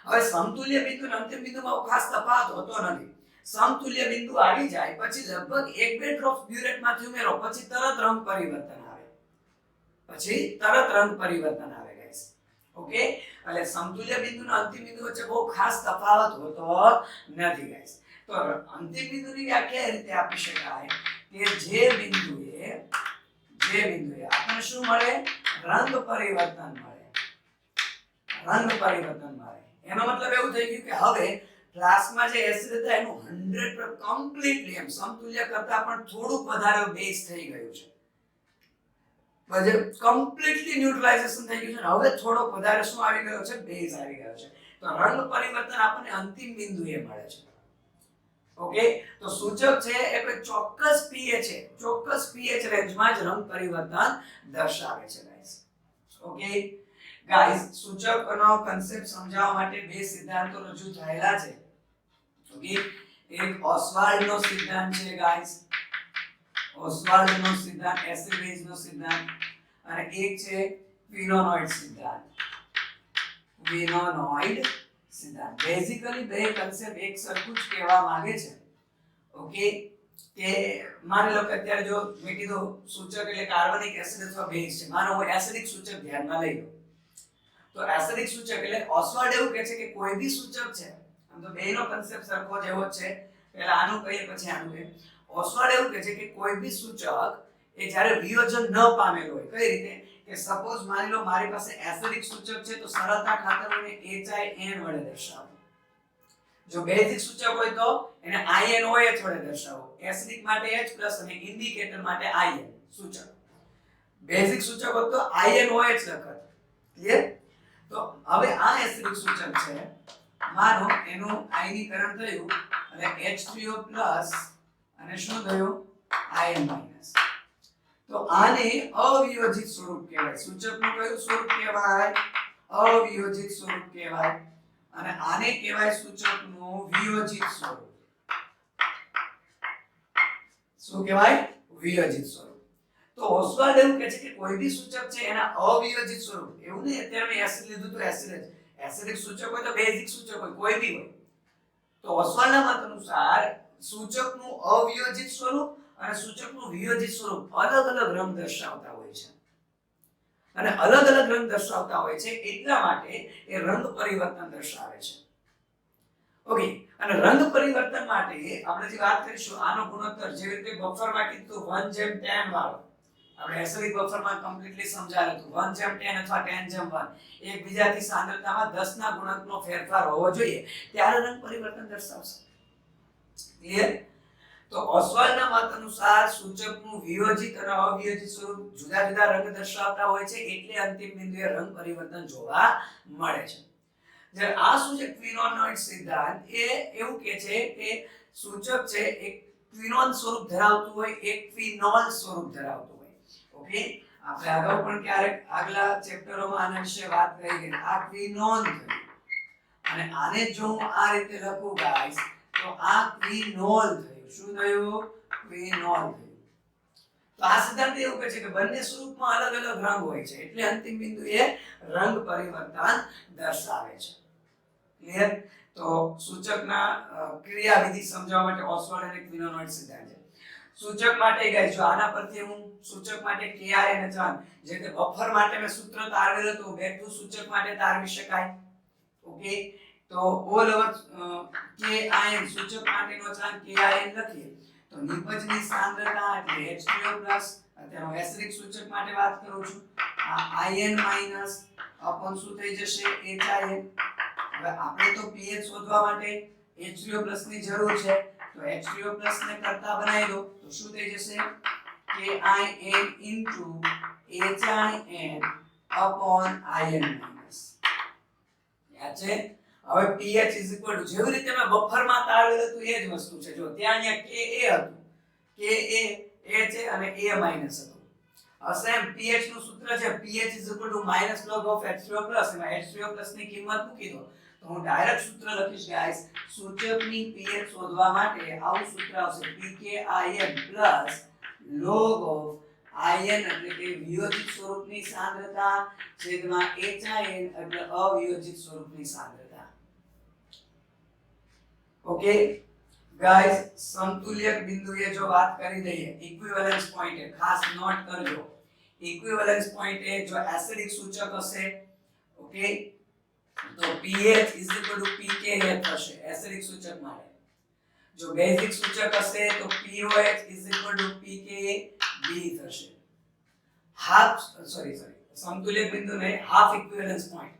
Speaker 1: હવે સમતુલ્ય બિંદુ અને અંતિમ બિંદુમાં ખાસ તફાવત હોતો નથી. સમતુલ્ય બિંદુ આવી જાય પછી લગભગ 1-2 ડ્રોપ બ્યુરેટમાંથી ઉમેરો પછી તરત રંગ પરિવર્તન આવે. ગાઈસ. ઓકે, એટલે સમતુલ્ય બિંદુ અને અંતિમ બિંદુ વચ્ચે બહુ ખાસ તફાવત હોતો નથી ગાઈસ. તો અંતિમ બિંદુની વ્યાખ્યા એ રીતે આપી શકાય કે જે બિંદુએ આપણને શું મળે? રંગ પરિવર્તન મળે. એનો મતલબ એવું થઈ ગયું કે હવે ગ્લાસમાં જે એસિડ હતા એનું 100% કમ્પ્લીટલી એમ સમતુલ્ય કરતા પણ થોડુંક વધારે બેઝ થઈ ગયું છે. બજે કમ્પ્લીટલી ન્યુટ્રલાઇઝેશન થઈ ગયું છે અને હવે થોડો વધારે શું આવી ગયો છે, બેઝ આવી ગયો છે. તો રંગ પરિવર્તન આપણને અંતિમ બિંદુએ મળે છે. ઓકે, તો સૂચક છે એ કોઈ ચોક્કસ pH છે, ચોક્કસ pH રેન્જમાં જ રંગ પરિવર્તન દર્શાવે છે ગાઈસ. ઓકે ગાઈસ, સૂચકનો કન્સેપ્ટ સમજાવવા માટે બે સિદ્ધાંતો રજૂ થયેલા છે. ઓકે, એક ઓસ્વાલ્ડનો સિદ્ધાંત છે ગાઈસ, ઓસ્વાલ્ડનો સિદ્ધાંત, એસિડ બેઝનો સિદ્ધાંત, અને એક છે ક્વિનોનોઇડ સિદ્ધાંત, ક્વિનોનોઇડ સિદ્ધાંત. બેઝિકલી બે કન્સેપ્ટ એક સરખું જ કહેવા માંગે છે. ઓકે, કે માની લો કે અત્યારે જો મેં કીધું સૂચક એટલે કાર્બનિક એસિડ અથવા બેઝ છે, માનો હું એસિડિક સૂચક ધ્યાનમાં લઈ લઉં, તો એસિડિક સૂચક એટલે ઓસ્વાલ્ડ એવું કહે છે કે કોઈ બી સૂચક છે, આમ તો બેનો કન્સેપ્ટ સરખો જેવો જ છે, પહેલા આનું કહીએ પછી આનું કહીએ. ઓસ્વાલ્ડ એવું કહે છે કે કોઈ બી સૂચક એ જ્યારે વિયોજન ન પામેલું હોય, કઈ રીતે કે સપોઝ માની લો મારી પાસે એસિડિક સૂચક છે તો સરળતા ખાતર હું HIN વડે દર્શાવું. જો બેઝિક સૂચક હોય તો એને INOH વડે દર્શાવો. એસિડિક માટે H+ અને ઇન્ડિકેટર માટે IN સૂચક. બેઝિક સૂચક હોય તો INOH લખત. ક્લિયર? તો હવે આ એસિડિક સૂચક છે, માનો એનું આયનીકરણ થયું અને H3O+ અને શું થયું, IN-. તો આને અવિયોજિત સ્વરૂપ કહેવાય. સૂચકનું કયું સ્વરૂપ કહેવાય, અવિયોજિત સ્વરૂપ કહેવાય, અને આને કહેવાય સૂચકનું વિયોજિત સ્વરૂપ. શું કહેવાય, વિયોજિત સ્વરૂપ. તો ઓસ્વાલ્ડ એવું કહે છે કે કોઈ બી સૂચક છે એના અવિયોજિત સ્વરૂપ, એવું નહીં અત્યારે મેં એસિડ લીધું તો એસિડિક સૂચક હોય તો બેઝિક સૂચક હોય, કોઈ બી હોય, તો ઓસ્વાલ્ડના મત અનુસાર સૂચકનું અવિયોજિત સ્વરૂપ અને સૂચકનું વિયોજિત સ્વરૂપ અલગ અલગ રંગ દર્શાવતા હોય છે. અને અલગ અલગ રંગ દર્શાવતા હોય છે એટલા માટે એ રંગ પરિવર્તન દર્શાવે છે. ઓકે, અને રંગ પરિવર્તન માટે આપણે જે વાત કરીશું આનો ગુણોત્તર, જેવી રીતે બફરમાં કીધું 1:10 વાળો, આપણે એસિડિક બફરમાં કમ્પ્લીટલી સમજાવ્યું હતું 1:10 અથવા 10:1, એકબીજાથી સાંદ્રતામાં 10 ના ગુણકનો ફેરફાર હોવો જોઈએ ત્યારે રંગ પરિવર્તન દર્શાવશે. ક્લિયર? તો ઓસ્વાલ્ડના મત અનુસાર સૂચકનું વિયોજિત અને અવિયોજિત સ્વરૂપ જુદા જુદા રંગ દર્શાવતા હોય છે, એટલે અંતિમ બિંદુએ રંગ પરિવર્તન જોવા મળે છે. જ્યારે આ સૂચક ક્વિનોનોઇડ સિદ્ધાંત એ એવું કહે છે કે સૂચક છે એક ક્વિનોન સ્વરૂપ ધરાવતું હોય, એક ક્વિનોલ સ્વરૂપ ધરાવતું હોય. ઓકે, આપણે અગાઉ પણ ક્યારેક આગલા ચેપ્ટરોમાં આના વિશે વાત કરી કે આ ક્વિનોન થયું, અને આને જો હું આ રીતે લખું ગાઈસ તો આ ક્વિનોલ થયું. શું થયું, ક્વિનોલ થયું. તો આ સિદ્ધાંત એવું કહે છે કે બંને સ્વરૂપમાં અલગ અલગ રંગ હોય છે, એટલે અંતિમ બિંદુએ રંગ પરિવર્તન દર્શાવે છે. ક્લિયર? તો સૂચકના ક્રિયાવિધિ સમજાવવા માટે ઓસ્વાલ્ડ અને ક્વિનોનોઇડ સિદ્ધાંત છે. સૂચક માટે ગાઈસ જો આના પરથી હું સૂચક માટે KI અને ચલ, જે તે બફર માટે મેં સૂત્ર તારવેલું હતું, બેક ટુ સૂચક માટે તારવી શકાય. ઓકે, તો ઓલ ઓવર KIN સૂચક માટેનો ચાર્જ KIN લખીએ તો નિપજની સાંદ્રતા એટલે H3O+ અત્યારે હું એસિડિક સૂચક માટે વાત કરું છું, આ IN- અપોન શું થઈ જશે, HIN. હવે આપણે તો pH શોધવા માટે H3O+ ની જરૂર છે, તો H3O+ ને કરતા બનાવી દો તો શું થઈ જશે, KIN * HIN અપોન IN-. યાદ છે? હવે pH જેવી રીતે મેં બફરમાં તારવેલું હતું એ જ વસ્તુ છે. જો ત્યાં અહીંયા Ka હતું, Ka H અને A- હતું. સેમ pH નું સૂત્ર છે pH -log of H3O+, એમાં H3O+ ની કિંમત મૂકી દો તો હું ડાયરેક્ટ સૂત્ર લખીશ ગાઈસ, સૂચકની pH શોધવા માટે આવું સૂત્ર આવશે pKIN log of IN એટલે કે વિયોજિત સ્વરૂપની સાંદ્રતા છેદમાં HIN એટલે અવિયોજિત સ્વરૂપની સાંદ્રતા. ઓકે ગાઈસ, સમતુલ્યક બિંદુએ જો વાત કરી દઈએ, ઇક્વિવેલન્સ પોઈન્ટે ખાસ નોટ કરજો, ઇક્વિવેલન્સ પોઈન્ટે જો એસિડિક સૂચક હશે, ઓકે, તો pH pKa થશે એસિડિક સૂચક માટે. જો બેઝિક સૂચક હશે તો POH pKb થશે. સમતુલ્યક બિંદુને half equivalence point.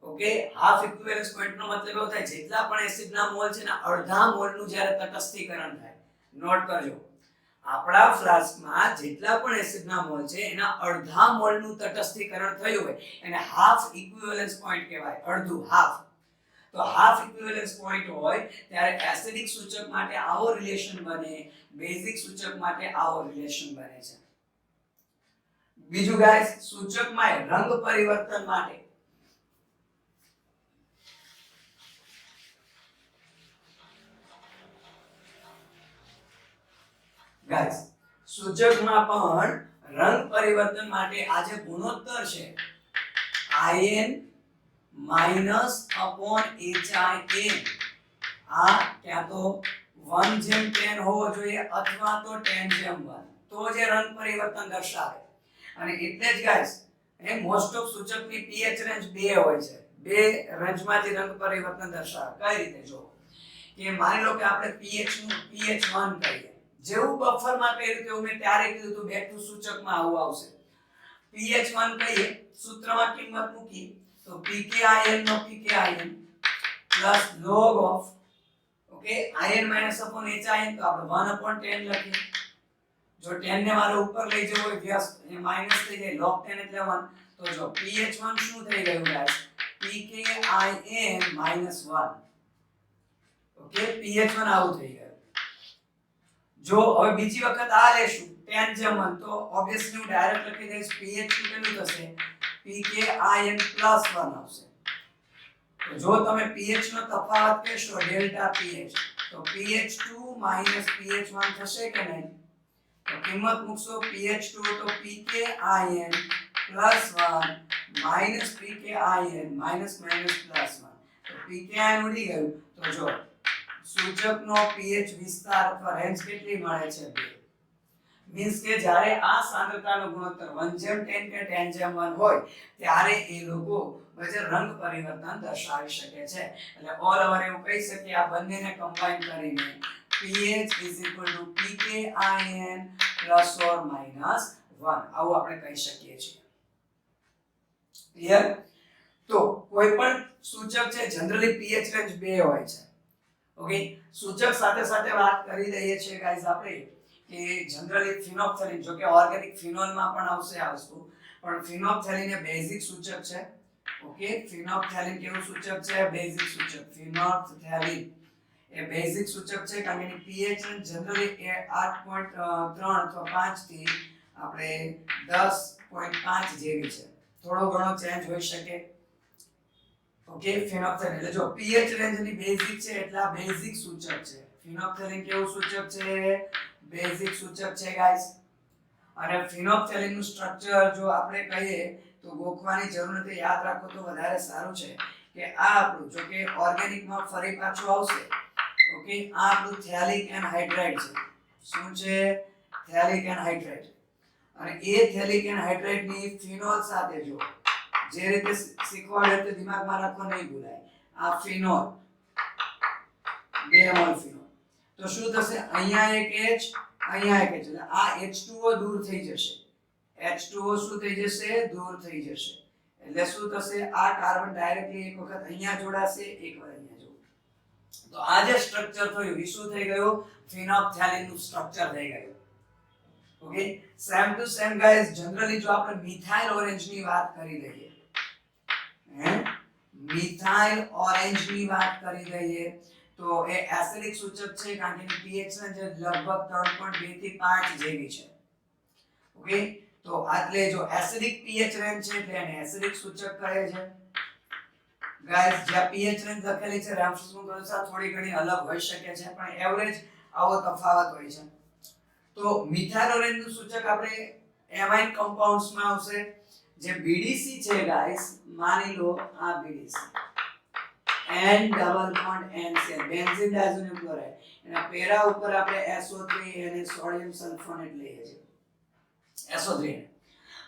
Speaker 1: Okay, half equivalence point નો મતલબ એવો થાય જેટલા પણ એસિડના મોલ છે ને અડધા મોલનું જ્યારે તટસ્થીકરણ થાય, નોટ કરજો, આપણા ફ્લાસ્કમાં જેટલા પણ એસિડના મોલ છે એના અડધા મોલનું તટસ્થીકરણ થયું હોય એને હાફ ઇક્વિવેલન્સ પોઈન્ટ કહેવાય. અડધું, હાફ. તો હાફ ઇક્વિવેલન્સ પોઈન્ટ હોય ત્યારે એસિડિક સૂચક માટે આવો રિલેશન બને, બેઝિક સૂચક માટે આવો રિલેશન બને છે. બીજું ગાઈસ, સૂચકમાં રંગ પરિવર્તન માટે ગાઈસ સૂચકમાં પણ રંગ પરિવર્તન માટે આ જે ગુણોત્તર છે In -/HIN આ ક્યાં તો 1:10 હોવો જોઈએ અથવા તો 10:1 તો જે રંગ પરિવર્તન દર્શાવે. અને એટલે જ ગાઈસ એ મોસ્ટ ઓફ સૂચકની pH રેન્જ 2 હોય છે. બે રેન્જમાંથી રંગ પરિવર્તન દર્શાવે. કઈ રીતે જો કે માની લો કે આપણે pH નું pH1 કહીએ, જેવું બફરમાં કર્યું તેવું મેં ત્યારે કીધું તો બેક ટુ સૂચકમાં આવું આવશે. pH1 કહીએ, સૂત્રમાં કિંમત મૂકી તો pKin નો pKin plus log of okay in -/HIN તો આપણે 1/10 લખીએ. જો 10 ને મારે ઉપર લઈ જવું હોય વ્યસ્ત એ માઈનસ થઈ જાય, log 10 એટલે 1. તો જો pH1 શું થઈ ગયું ગાઈસ? pKin -1. ઓકે pH1 આવું થઈ ગયું. જો હવે બીજી વખત આ લેશું 10:1 તો ઓબ્વિયસલી હું ડાયરેક્ટ લખી દઈશ pH2 કેટલું થશે? pKin +1 આવશે. તો જો તમે pH નો તફાવત કહેશો ડેલ્ટા pH તો pH2 - pH1 થશે કે નહીં? તો કિંમત મૂકશો pH2 તો pKin +1 - pKin -+1 તો pKin ઉડી ગયું. તો જો સૂચકનો pH વિસ્તાર અથવા રેન્જ કેટલી મળે છે? 2. મીન્સ કે જ્યારે આ સાંદ્રતાનો ગુણોત્તર 1:10 કે 10:1 હોય ત્યારે એ લોકો વચ્ચે રંગ પરિવર્તન દર્શાવી શકે છે. એટલે ઓલ ઓવર એવું કહી શકીએ આ બંનેને કમ્બાઈન કરીને pH pKin +or -1 આવું આપણે કહી શકીએ છીએ. ક્લિયર? તો કોઈ પણ સૂચક છે જનરલી pH રેન્જ 2 હોય છે. ઓકે, સૂચક સાથે સાથે વાત કરી દઈએ છીએ ગાઈઝ આપણે કે જનરલી ફિનોપ્થેલિન, જો કે ઓર્ગેનિક ફિનોલમાં પણ આવશે આ વસ્તુ, પણ ફિનોપ્થેલિન એ બેઝિક સૂચક છે. ઓકે, ફિનોપ્થેલિન કેવું સૂચક છે? બેઝિક સૂચક. ફિનોપ્થેલિન એ બેઝિક સૂચક છે કારણ કે એની pH જનરલી એ 8.3 અથવા 5 થી આપણે 10.5 જેવી છે. થોડો ઘણો ચેન્જ હોઈ શકે. ઓકે, ફિનોપ્થેલિન એટલે જો pH રેન્જની બેઝિક છે એટલે આ બેઝિક સૂચક છે. ફિનોપ્થેલિન કેવું સૂચક છે? બેઝિક સૂચક છે ગાઈસ. અને ફિનોપ્થેલિન નું સ્ટ્રક્ચર જો આપણે કહીએ તો ગોખવાની જરૂર નથી, યાદ રાખો તો વધારે સારું છે કે આ આપણું જો કે ઓર્ગેનિકમાં ફરી પાછું આવશે. ઓકે, આ આપણું થેલિક એનહાઇડ્રાઇડ છે. શું છે? થેલિક એનહાઇડ્રાઇડ. અને એ થેલિક એનહાઇડ્રાઇડ ની ફિનોલ સાથે જો જે રીતે શીખવાડે તે દિમાગમાં રાખો, નહીં ભૂલાય. આ ફિનોલ 2 મોલ ફિનોલ તો શું થશે? અહીંયા એક H, અહીંયા એક H એટલે આ H2O દૂર થઈ જશે. H2O શું થઈ જશે? દૂર થઈ જશે. એટલે શું થશે? આ કાર્બન ડાયરેક્ટલી એક વખત અહીંયા જોડાશે, એક વાર અહીંયા જોડાશે. તો આ જે સ્ટ્રક્ચર થયું એ શું થઈ ગયું? ફિનોપ્થેલિન નું સ્ટ્રક્ચર થઈ ગયું. Okay, same to same guys generally જો આપણે મિથાઇલ ઓરેન્જ ની વાત કરી દઈએ, મિથાઇલ ઓરેન્જ ની વાત કરી દઈએ તો એ એસિડિક સૂચક છે કારણ કે એની pH રેન્જ લગભગ 3.2 થી 5 જેવી છે. ઓકે, તો એટલે જો એસિડિક pH રેન્જ છે એટલે એને એસિડિક સૂચક કહે છે. ગાઈસ જ્યાં pH રેન્જ લખેલી છે રેફરન્સનું અનુસાર થોડી ઘણી અલગ હોઈ શકે છે પણ એવરેજ આવો તફાવત હોય છે. તો મિથાઇલ ઓરેન્જ નું સૂચક આપણે એમાઇન કમ્પાઉન્ડ્સમાં આવશે. જે BDC છે ગાઈસ, માની લો આ BDC N double bond NCl benzene diazonium chloride એના પેરા ઉપર આપણે SO3 અને સોડિયમ સલ્ફોનેટ લઈએ છીએ, SO3.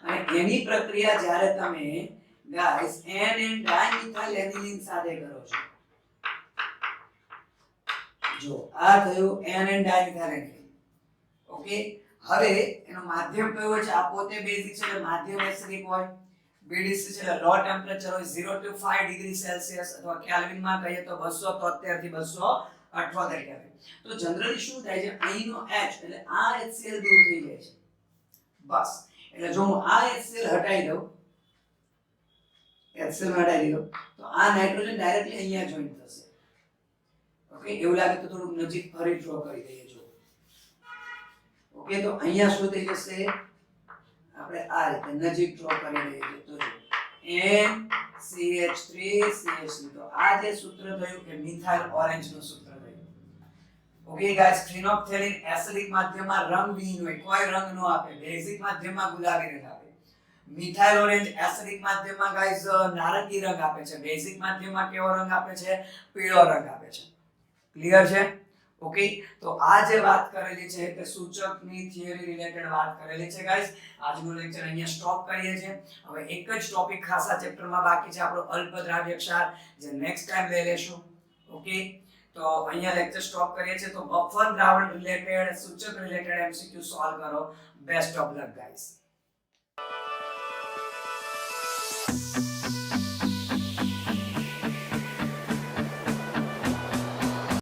Speaker 1: અને એની પ્રક્રિયા જ્યારે તમે ગાઈસ NN ડાયમિથાઇલ એનિલિન સાથે કરો છો, જો આ થયું NN ડાયમિથાઇલ એનિલિન. ઓકે, હવે એનો માધ્યમ કયો હોય છે? આ પોતે બેઝિક છે એટલે માધ્યમ એસિડિક હોય. BDC છે એટલે લો ટેમ્પરેચર હોય 0 to 5 ડિગ્રી સેલ્સિયસ અથવા કેલ્વિન માં કહીએ તો 273 થી 78 કેલ્વિન. તો જનરલી શું થાય છે, અહીંનો H એટલે આ HCl દૂર થઈ જાય છે. બસ એટલે જો હું આ HCl હટાવી દઉં, HCl હટાવી દઉં તો આ નાઇટ્રોજન ડાયરેક્ટલી અહીંયા જોઈન થશે. ઓકે, એવું લાગે તો થોડુંક નજીક ફરી ડ્રો કરી દઈએ. જો ઓકે, તો અહીંયા શું થઈ જશે, આપણે આ રીતે નજીક ડ્રો કરી દઈએ તો જો NCH3CH3. તો આ જે સૂત્ર થયું એ મિથાઇલ ઓરેન્જ નું સૂત્ર થયું. ઓકે ગાઈસ, ફિનોપ્થેલિન એસિડિક માધ્યમમાં રંગવિહીન હોય, કોઈ રંગ ન આપે. બેઝિક માધ્યમમાં ગુલાબી રંગ આપે. મિથાઇલ ઓરેન્જ એસિડિક માધ્યમમાં ગાઈસ નારંગી રંગ આપે છે. બેઝિક માધ્યમમાં કેવો રંગ આપે છે, પીળો રંગ આપે છે. ક્લિયર છે? ઓકે, તો આ જે વાત કરેલી છે તે સૂચકની થિયરી રિલેટેડ વાત કરેલી છે ગાઈસ. આજનો લેક્ચર અહીંયા સ્ટોપ કરીએ છીએ. હવે એક જ ટોપિક ખાસા ચેપ્ટરમાં બાકી છે, આપણો અલ્પદ્રાવ્ય ક્ષાર, જે નેક્સ્ટ ટાઈમ લઈ લેશું. ઓકે, તો અહીંયા લેક્ચર સ્ટોપ કરીએ છીએ. તો બફર દ્રાવણ રિલેટેડ, સૂચક રિલેટેડ MCQ સોલ્વ કરો. Best of luck guys.